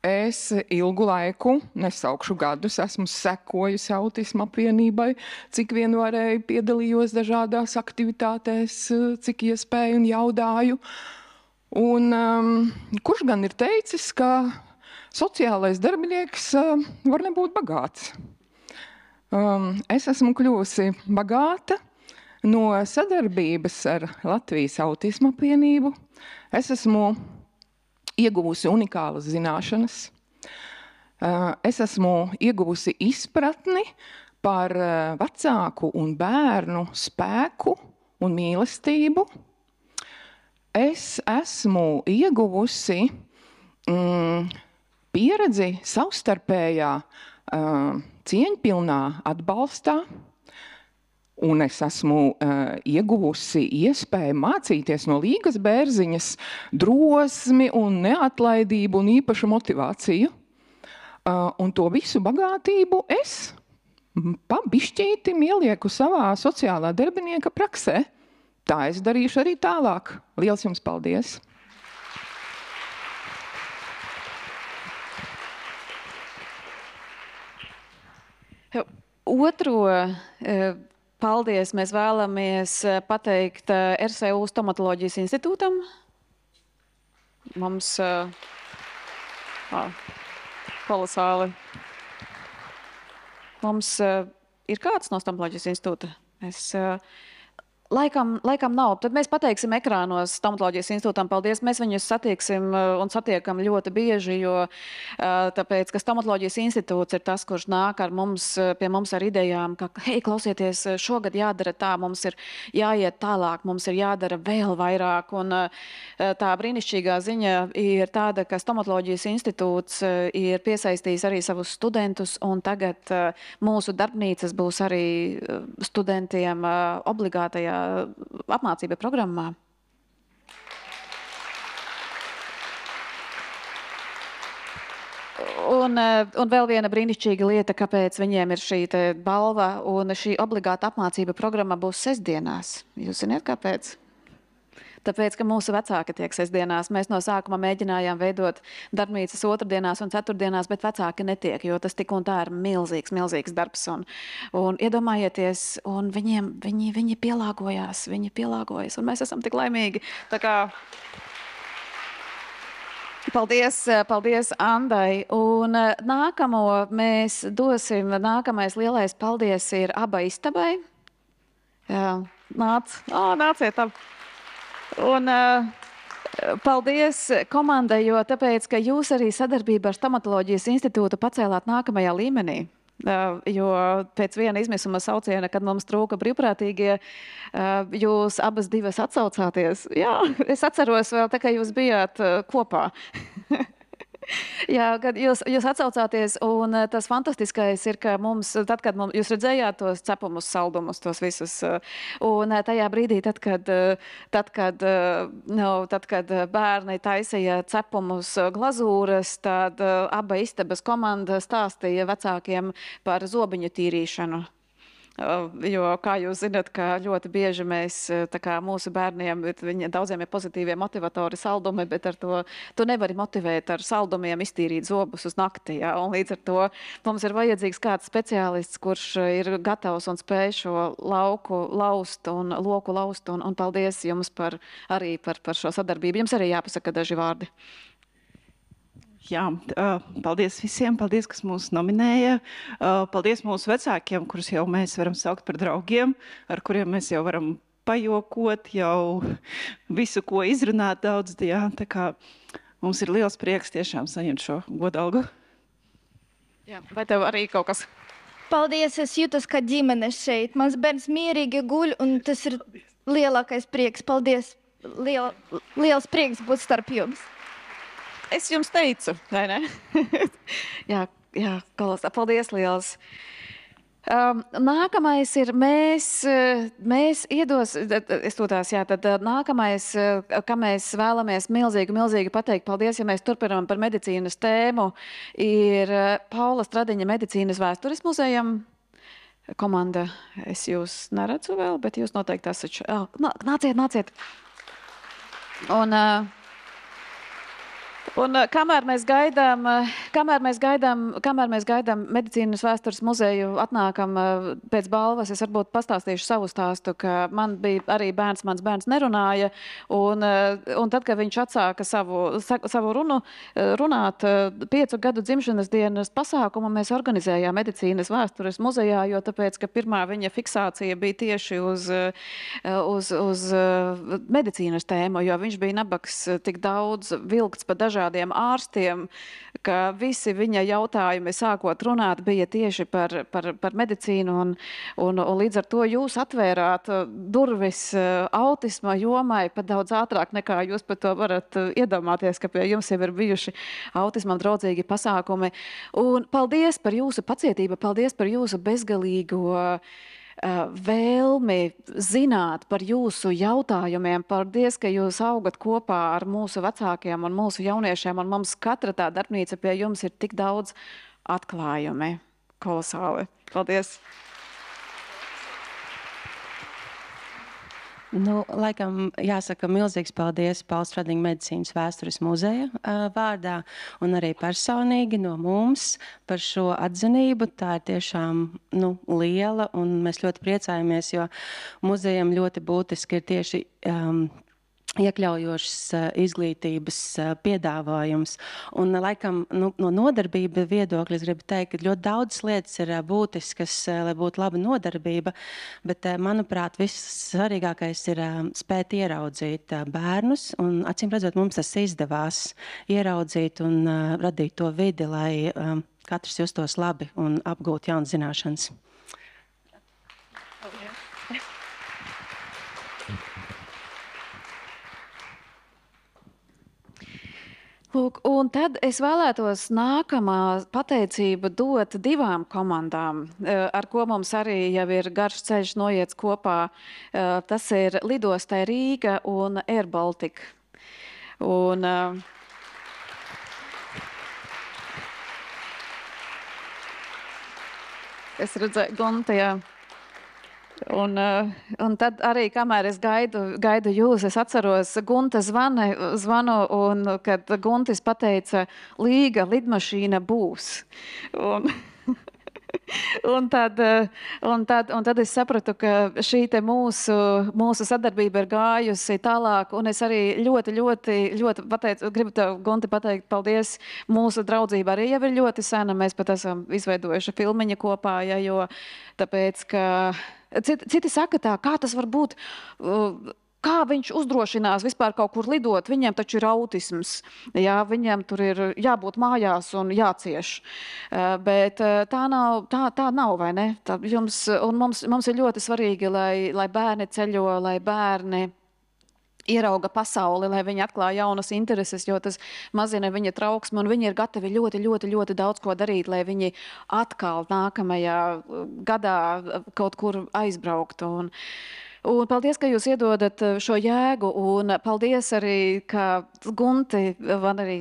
Es ilgu laiku, nesaukšu gadus, esmu sekojusi autisma apvienībai, cik vien varēju, piedalījos dažādās aktivitātēs, cik iespēju un jaudāju. Un kurš gan ir teicis, ka sociālais darbinieks var nebūt bagāts? Es esmu kļuvusi bagāta no sadarbības ar Latvijas autisma apvienību. Es esmu ieguvusi unikālas zināšanas. Es esmu ieguvusi izpratni par vecāku un bērnu spēku un mīlestību. Es esmu ieguvusi pieredzi savstarpējā cieņpilnā atbalstā. Un es esmu ieguvusi iespēju mācīties no Līgas Bērziņas drosmi un neatlaidību un īpašu motivāciju. Un to visu bagātību es pabišķīti ielieku savā sociālā darbinieka praksē. Tā es darīšu arī tālāk. Liels jums paldies! Otro paldies mēs vēlamies pateikt RSU stomatoloģijas institūtam. Mums kolosāli. Mums ir kāds no stomatoloģijas institūta? Laikam nav. Tad mēs pateiksim ekrānos stomatoloģijas institūtam paldies. Mēs viņus satieksim un satiekam ļoti bieži, jo tāpēc, ka stomatoloģijas institūts ir tas, kurš nāk pie mums ar idejām, ka, hei, klausieties, šogad jādara tā, mums ir jāiet tālāk, mums ir jādara vēl vairāk. Un tā brīnišķīgā ziņa ir tāda, ka stomatoloģijas institūts ir piesaistījis arī savus studentus, un tagad mūsu darbnīcas būs arī studentiem obligātajā apmācība programmā. Un vēl viena brīnišķīga lieta, kāpēc viņiem ir šī balva un šī obligāta apmācība programma būs sestdienās. Jūs zināt, kāpēc? Tāpēc, ka mūsu vecāki tiek sestdienās. Mēs no sākuma mēģinājām veidot darbnīcas otrdienās un ceturtdienās, bet vecāki netiek, jo tas tik un tā ir milzīgs darbs. Un iedomājieties, un viņi pielāgojas, un mēs esam tik laimīgi. Tā kā paldies Andai. Un nākamo mēs dosim, nākamais lielais paldies ir Aba istabai. Nāciet ap. Un paldies komandai, jo tāpēc, ka jūs arī sadarbību ar stomatoloģijas institūtu pacēlāt nākamajā līmenī. Jo pēc viena izmisuma sauciena, kad mums trūka brīvprātīgie, jūs abas divas atsaucāties. Jā, es atceros vēl tā, ka jūs bijāt kopā. Jā, kad jūs atsaucāties, un tas fantastiskais ir, ka mums, tad, kad jūs redzējāt tos cepumus, saldumus, tos visus, un tajā brīdī, tad, kad bērni taisīja cepumus glazūras, tad Aba istabas komanda stāstīja vecākiem par zobiņu tīrīšanu. Jo, kā jūs zināt, ka ļoti bieži mēs, tā kā mūsu bērniem, daudziem ir pozitīvie motivatori saldumi, bet ar to tu nevari motivēt ar saldumiem iztīrīt zobus uz nakti. Jā? Un līdz ar to mums ir vajadzīgs kāds speciālists, kurš ir gatavs un spēj šo lauku laust un loku laust. Un paldies jums arī par šo sadarbību. Jums arī jāpasaka daži vārdi. Jā, paldies visiem, paldies, kas mūs nominēja. Paldies mūsu vecākiem, kurus jau mēs varam saukt par draugiem, ar kuriem mēs jau varam pajokot, jau visu, ko izrunāt daudz. Jā, tā kā mums ir liels prieks tiešām saņemt šo godalgu. Jā, vai tev arī kaut kas? Paldies, es jūtos kā ģimene šeit. Mans bērns mierīgi guļ, un tas ir lielākais prieks. Paldies, liels prieks būt starp jums. Es jums teicu, vai ne? jā, paldies liels. Nākamais ir mēs iedos, es to tās, jā, tad nākamais, ka mēs vēlamies milzīgi pateikt paldies, ja mēs turpinām par medicīnas tēmu, ir Paula Stradiņa medicīnas vēstures muzejam. Komanda, es jūs neredzu vēl, bet jūs noteikti esat. Nāciet. Un Un kamēr mēs gaidām medicīnas vēstures muzeju, atnākam pēc balvas, es varbūt pastāstīšu savu stāstu, ka man bija arī mans bērns nerunāja, un tad, kad viņš atsāka savu runāt 5 gadu dzimšanas dienas pasākumu, mēs organizējām medicīnas vēstures muzejā, jo tāpēc, ka pirmā viņa fiksācija bija tieši uz medicīnas tēmu, jo viņš bija nabaks tik daudz vilkts pa dažādiem ārstiem, ka visi viņa jautājumi sākot runāt bija tieši par medicīnu, un līdz ar to jūs atvērāt durvis autisma jomai pat daudz ātrāk nekā jūs par to varat iedomāties, ka pie jums jau ir bijuši autismam draudzīgi pasākumi. Un paldies par jūsu pacietību, paldies par jūsu bezgalīgo vēlmi zināt par jūsu jautājumiem. Paldies, ka jūs augat kopā ar mūsu vecākiem un mūsu jauniešiem, un mums katra tā darbnīca pie jums ir tik daudz atklājumi. Kolosāli. Paldies! Nu, laikam jāsaka milzīgs paldies Pauls Stradling medicīnas vēstures muzeja vārdā un arī personīgi no mums par šo atzinību. Tā ir tiešām liela, un mēs ļoti priecājamies, jo muzejam ļoti būtiski ir tieši iekļaujošas izglītības piedāvājums. Un, laikam, no nodarbība viedokļa es gribu teikt, ka ļoti daudz lietas ir būtiskas, lai būtu laba nodarbība, bet, manuprāt, viss svarīgākais ir spēt ieraudzīt bērnus, un, acīm redzot, mums tas izdevās ieraudzīt un radīt to vidi, lai katrs justos labi un apgūt jaunas zināšanas. Lūk, un tad es vēlētos nākamā pateicību dot 2 komandām, ar ko mums arī jau ir garš ceļš noiets kopā. Tas ir Lidostai Rīga un Air Baltica. Un, es redzēju Gunta, jā. Un tad arī, kamēr es gaidu jūs, es atceros Gunta zvanu, un kad Guntis pateica, Līga lidmašīna būs. Un tad es sapratu, ka šī te mūsu sadarbība ir gājusi tālāk, un es arī ļoti pateicu, gribu tev, Gunti, pateikt paldies. Mūsu draudzība arī jau ir ļoti sena, mēs pat esam izveidojuši filmiņu kopā, ja, jo tāpēc, ka citi saka tā, kā tas var būt, kā viņš uzdrošinās vispār kaut kur lidot, viņiem taču ir autisms, jā, viņiem tur ir jābūt mājās un jācieš. Bet tā nav, vai ne? Mums ir ļoti svarīgi, lai bērni ceļo, lai bērni ierauga pasauli, lai viņi atklāja jaunas intereses, jo tas mazina viņa trauksmi, un viņi ir gatavi ļoti daudz ko darīt, lai viņi atkal nākamajā gadā kaut kur aizbrauktu. Un paldies, ka jūs iedodat šo jēgu, un paldies arī, ka Gunti, vai arī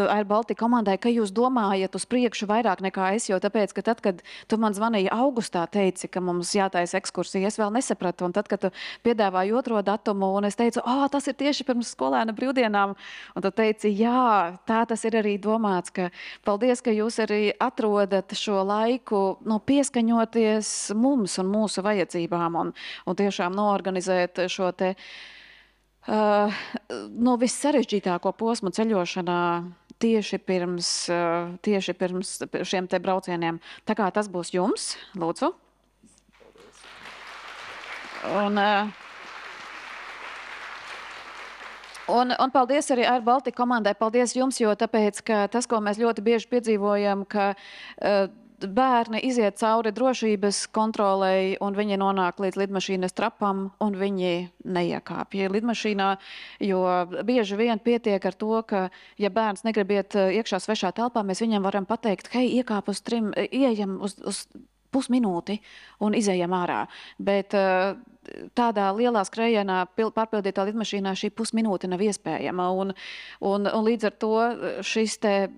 Air Baltica komandai, ka jūs domājat uz priekšu vairāk nekā es, jo tāpēc, ka tad, kad tu man zvanīji augustā, teici, ka mums jātaisa ekskursija, es vēl nesapratu, un tad, kad tu piedāvāji 2. datumu, un es teicu, tas ir tieši pirms skolēna brīvdienām, un tu teici, jā, tā tas ir arī domāts, ka paldies, ka jūs arī atrodat šo laiku, pieskaņoties mums un mūsu vajadzībām, un tiešām organizēt šo te vissarežģītāko posmu ceļošanā tieši pirms šiem te braucieniem. Tā kā tas būs jums, lūdzu. Un paldies arī Air Baltica komandai, paldies jums, jo tāpēc, ka tas, ko mēs ļoti bieži piedzīvojam, ka bērni iziet cauri drošības kontrolei, un viņi nonāk līdz lidmašīnas trapam, un viņi neiekāpja lidmašīnā, jo bieži vien pietiek ar to, ka, ja bērns negrib iet iekšā svešā telpā, mēs viņam varam pateikt, hei, iekāp uz 3, ieejam uz pusminūti un izējam ārā. Bet tādā lielā skrējienā pārpildītā lidmašīnā šī pusminūte nav iespējama. Un līdz ar to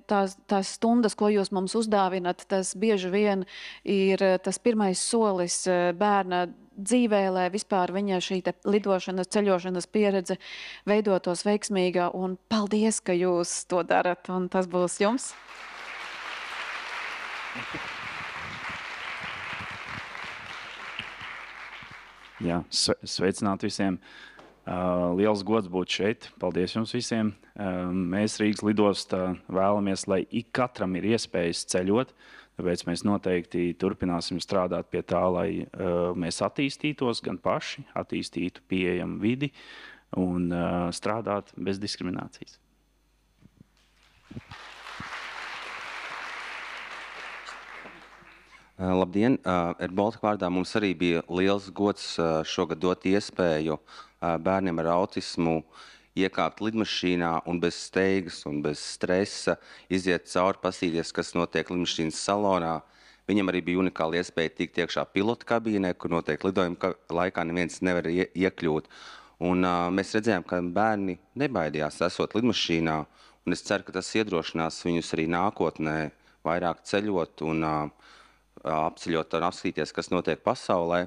tās stundas, ko jūs mums uzdāvinat, tas bieži vien ir tas pirmais solis bērna dzīvē, lai vispār viņa šī lidošanas, ceļošanas pieredze veidotos veiksmīga. Un paldies, ka jūs to darat, un tas būs jums. Jā, sveicināti visiem. Liels gods būt šeit. Paldies jums visiem. Mēs Rīgas lidostā vēlamies, lai ik katram ir iespējas ceļot. Tāpēc mēs noteikti turpināsim strādāt pie tā, lai mēs attīstītos gan paši, attīstītu pieejamu vidi un strādāt bez diskriminācijas. Labdien! AirBaltika vārdā mums arī bija liels gods šogad dot iespēju bērniem ar autismu iekāpt lidmašīnā un bez steigas un bez stresa iziet cauri, pasīties, kas notiek lidmašīnas salonā. Viņam arī bija unikāla iespēja tikt iekšā pilota kabīnē, kur noteikti lidojuma laikā neviens nevar iekļūt. Un mēs redzējām, ka bērni nebaidījās esot lidmašīnā, un es ceru, ka tas iedrošinās viņus arī nākotnē vairāk ceļot un apceļot un apskatīties, kas notiek pasaulē.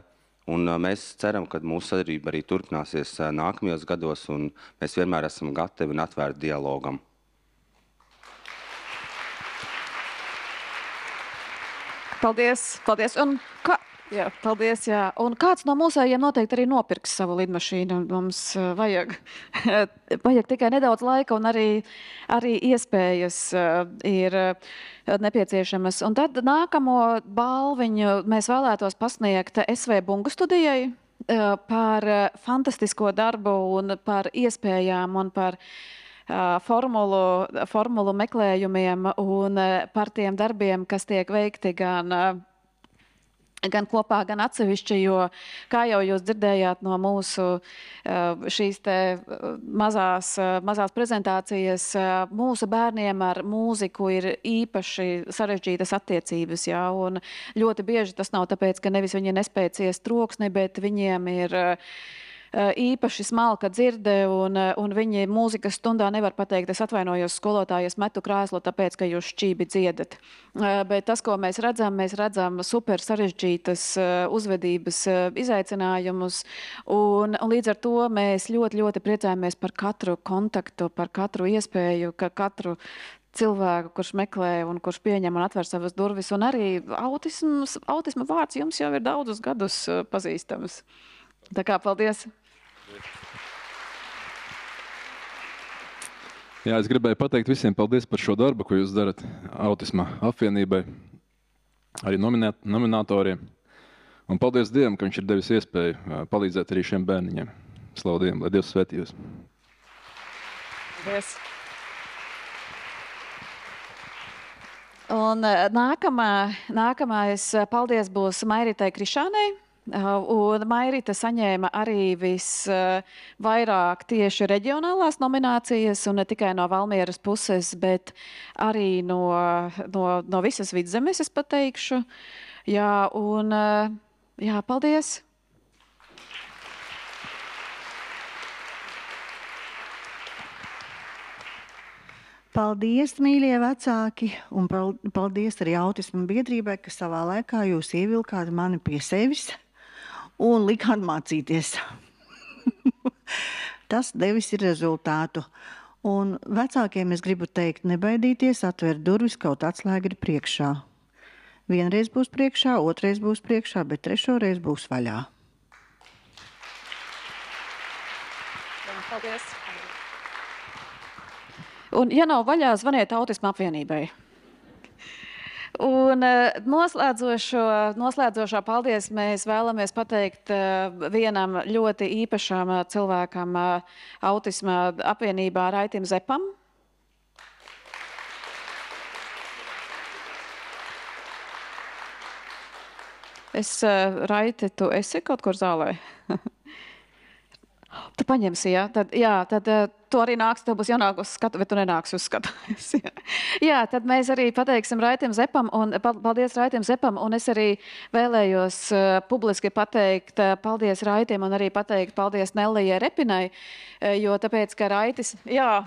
Un mēs ceram, ka mūsu sadarbība arī turpināsies nākamajos gados, un mēs vienmēr esam gatavi un atvērti dialogam. Paldies, paldies. Paldies, jā. Un kāds no mūsējiem noteikti arī nopirks savu lidmašīnu. Mums vajag tikai nedaudz laika un arī iespējas ir nepieciešamas. Un tad nākamo balviņu mēs vēlētos pasniegt SV Bungu studijai par fantastisko darbu un par iespējām un par formulu meklējumiem un par tiem darbiem, kas tiek veikti gan kopā, gan atsevišķi, jo, kā jau jūs dzirdējāt no mūsu šīs te mazās prezentācijas, mūsu bērniem ar mūziku ir īpaši sarežģītas attiecības, jā, un ļoti bieži tas nav tāpēc, ka nevis viņi nespēj ciest troksni, bet viņiem ir īpaši smalka dzirde, un viņi mūzikas stundā nevar pateikt, es atvainojos skolotāji, es metu krēslu, tāpēc, ka jūs šķībi dziedat. Bet tas, ko mēs redzam super sarežģītas uzvedības izaicinājumus, un līdz ar to mēs ļoti, ļoti priecājamies par katru kontaktu, par katru iespēju, ka katru cilvēku, kurš meklē un kurš pieņem un atver savas durvis, un arī autisma vārds jums jau ir daudzus gadus pazīstams. Tā kā paldies! Jā, es gribēju pateikt visiem paldies par šo darbu, ko jūs darat Autisma apvienībai, arī nominatoriem. Un paldies Dievam, ka viņš ir devis iespēju palīdzēt arī šiem bērniņiem. Slavu Dievam, lai Dievs svētī jūs. Paldies! Un nākamais paldies būs Mairitai Krišānei. Un Mairita saņēma arī visvairāk tieši reģionālās nominācijas, un ne tikai no Valmieras puses, bet arī no visas Vidzemes, es pateikšu. Jā, un jā, paldies! Paldies, mīļie vecāki, un paldies arī autisma biedrībai, ka savā laikā jūs ievilkāt mani pie sevis un likāt mācīties. Tas devis ir rezultātu. Un vecākiem es gribu teikt, nebaidīties, atvērt durvis, kaut atslēga ir priekšā. Vienreiz būs priekšā, otrais būs priekšā, bet trešoreiz būs vaļā. Paldies! Un, ja nav vaļā, zvaniet Autisma apvienībai. Un noslēdzošā paldies mēs vēlamies pateikt vienam ļoti īpašam cilvēkam Autisma apvienībā Raitim Zepam. Raiti, tu esi kaut kur zālē? Tu paņemsi, jā? Tad tu arī nāks, tev būs jānāk uz skatu, bet tu nenāks uz skatu. Jā, tad mēs arī pateiksim Raitim Zepam, un paldies Raitim Zepam, un es arī vēlējos publiski pateikt paldies Raitim, un arī pateikt paldies Nellijai Repinai, jo tāpēc, ka Raitis, jā,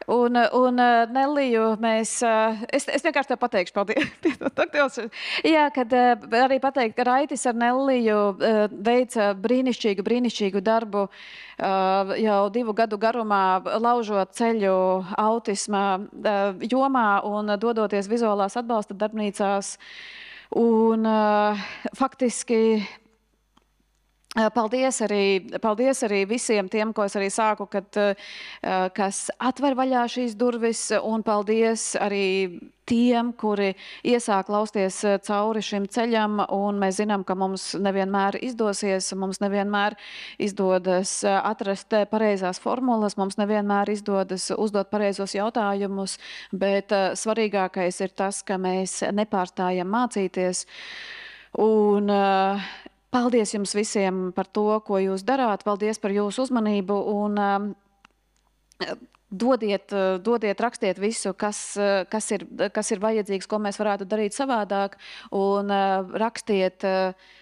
un Nelliju mēs, es vienkārši tev pateikšu, paldies. Jā, kad arī pateikt, ka Raitis ar Nelliju veica brīnišķīgu darbu jau 2 gadu garumā, laužot ceļu autisma jomā un dodoties vizuālās atbalsta darbnīcās. Un faktiski paldies arī visiem tiem, ko es arī sāku, kas atver vaļā šīs durvis, un paldies arī tiem, kuri iesāk lausties cauri šim ceļam, un mēs zinām, ka mums nevienmēr izdosies, mums nevienmēr izdodas atrast pareizās formulas, mums nevienmēr izdodas uzdot pareizos jautājumus, bet svarīgākais ir tas, ka mēs nepārstājam mācīties. Un paldies jums visiem par to, ko jūs darāt. Paldies par jūsu uzmanību un dodiet, rakstiet visu, kas ir vajadzīgs, ko mēs varētu darīt savādāk, un rakstiet,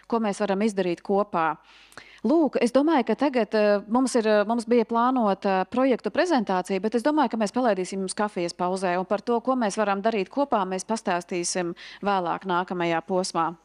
ko mēs varam izdarīt kopā. Lūk, es domāju, ka tagad mums bija plānota projektu prezentācija, bet es domāju, ka mēs palaidīsim jums kafijas pauzē, un par to, ko mēs varam darīt kopā, mēs pastāstīsim vēlāk nākamajā posmā.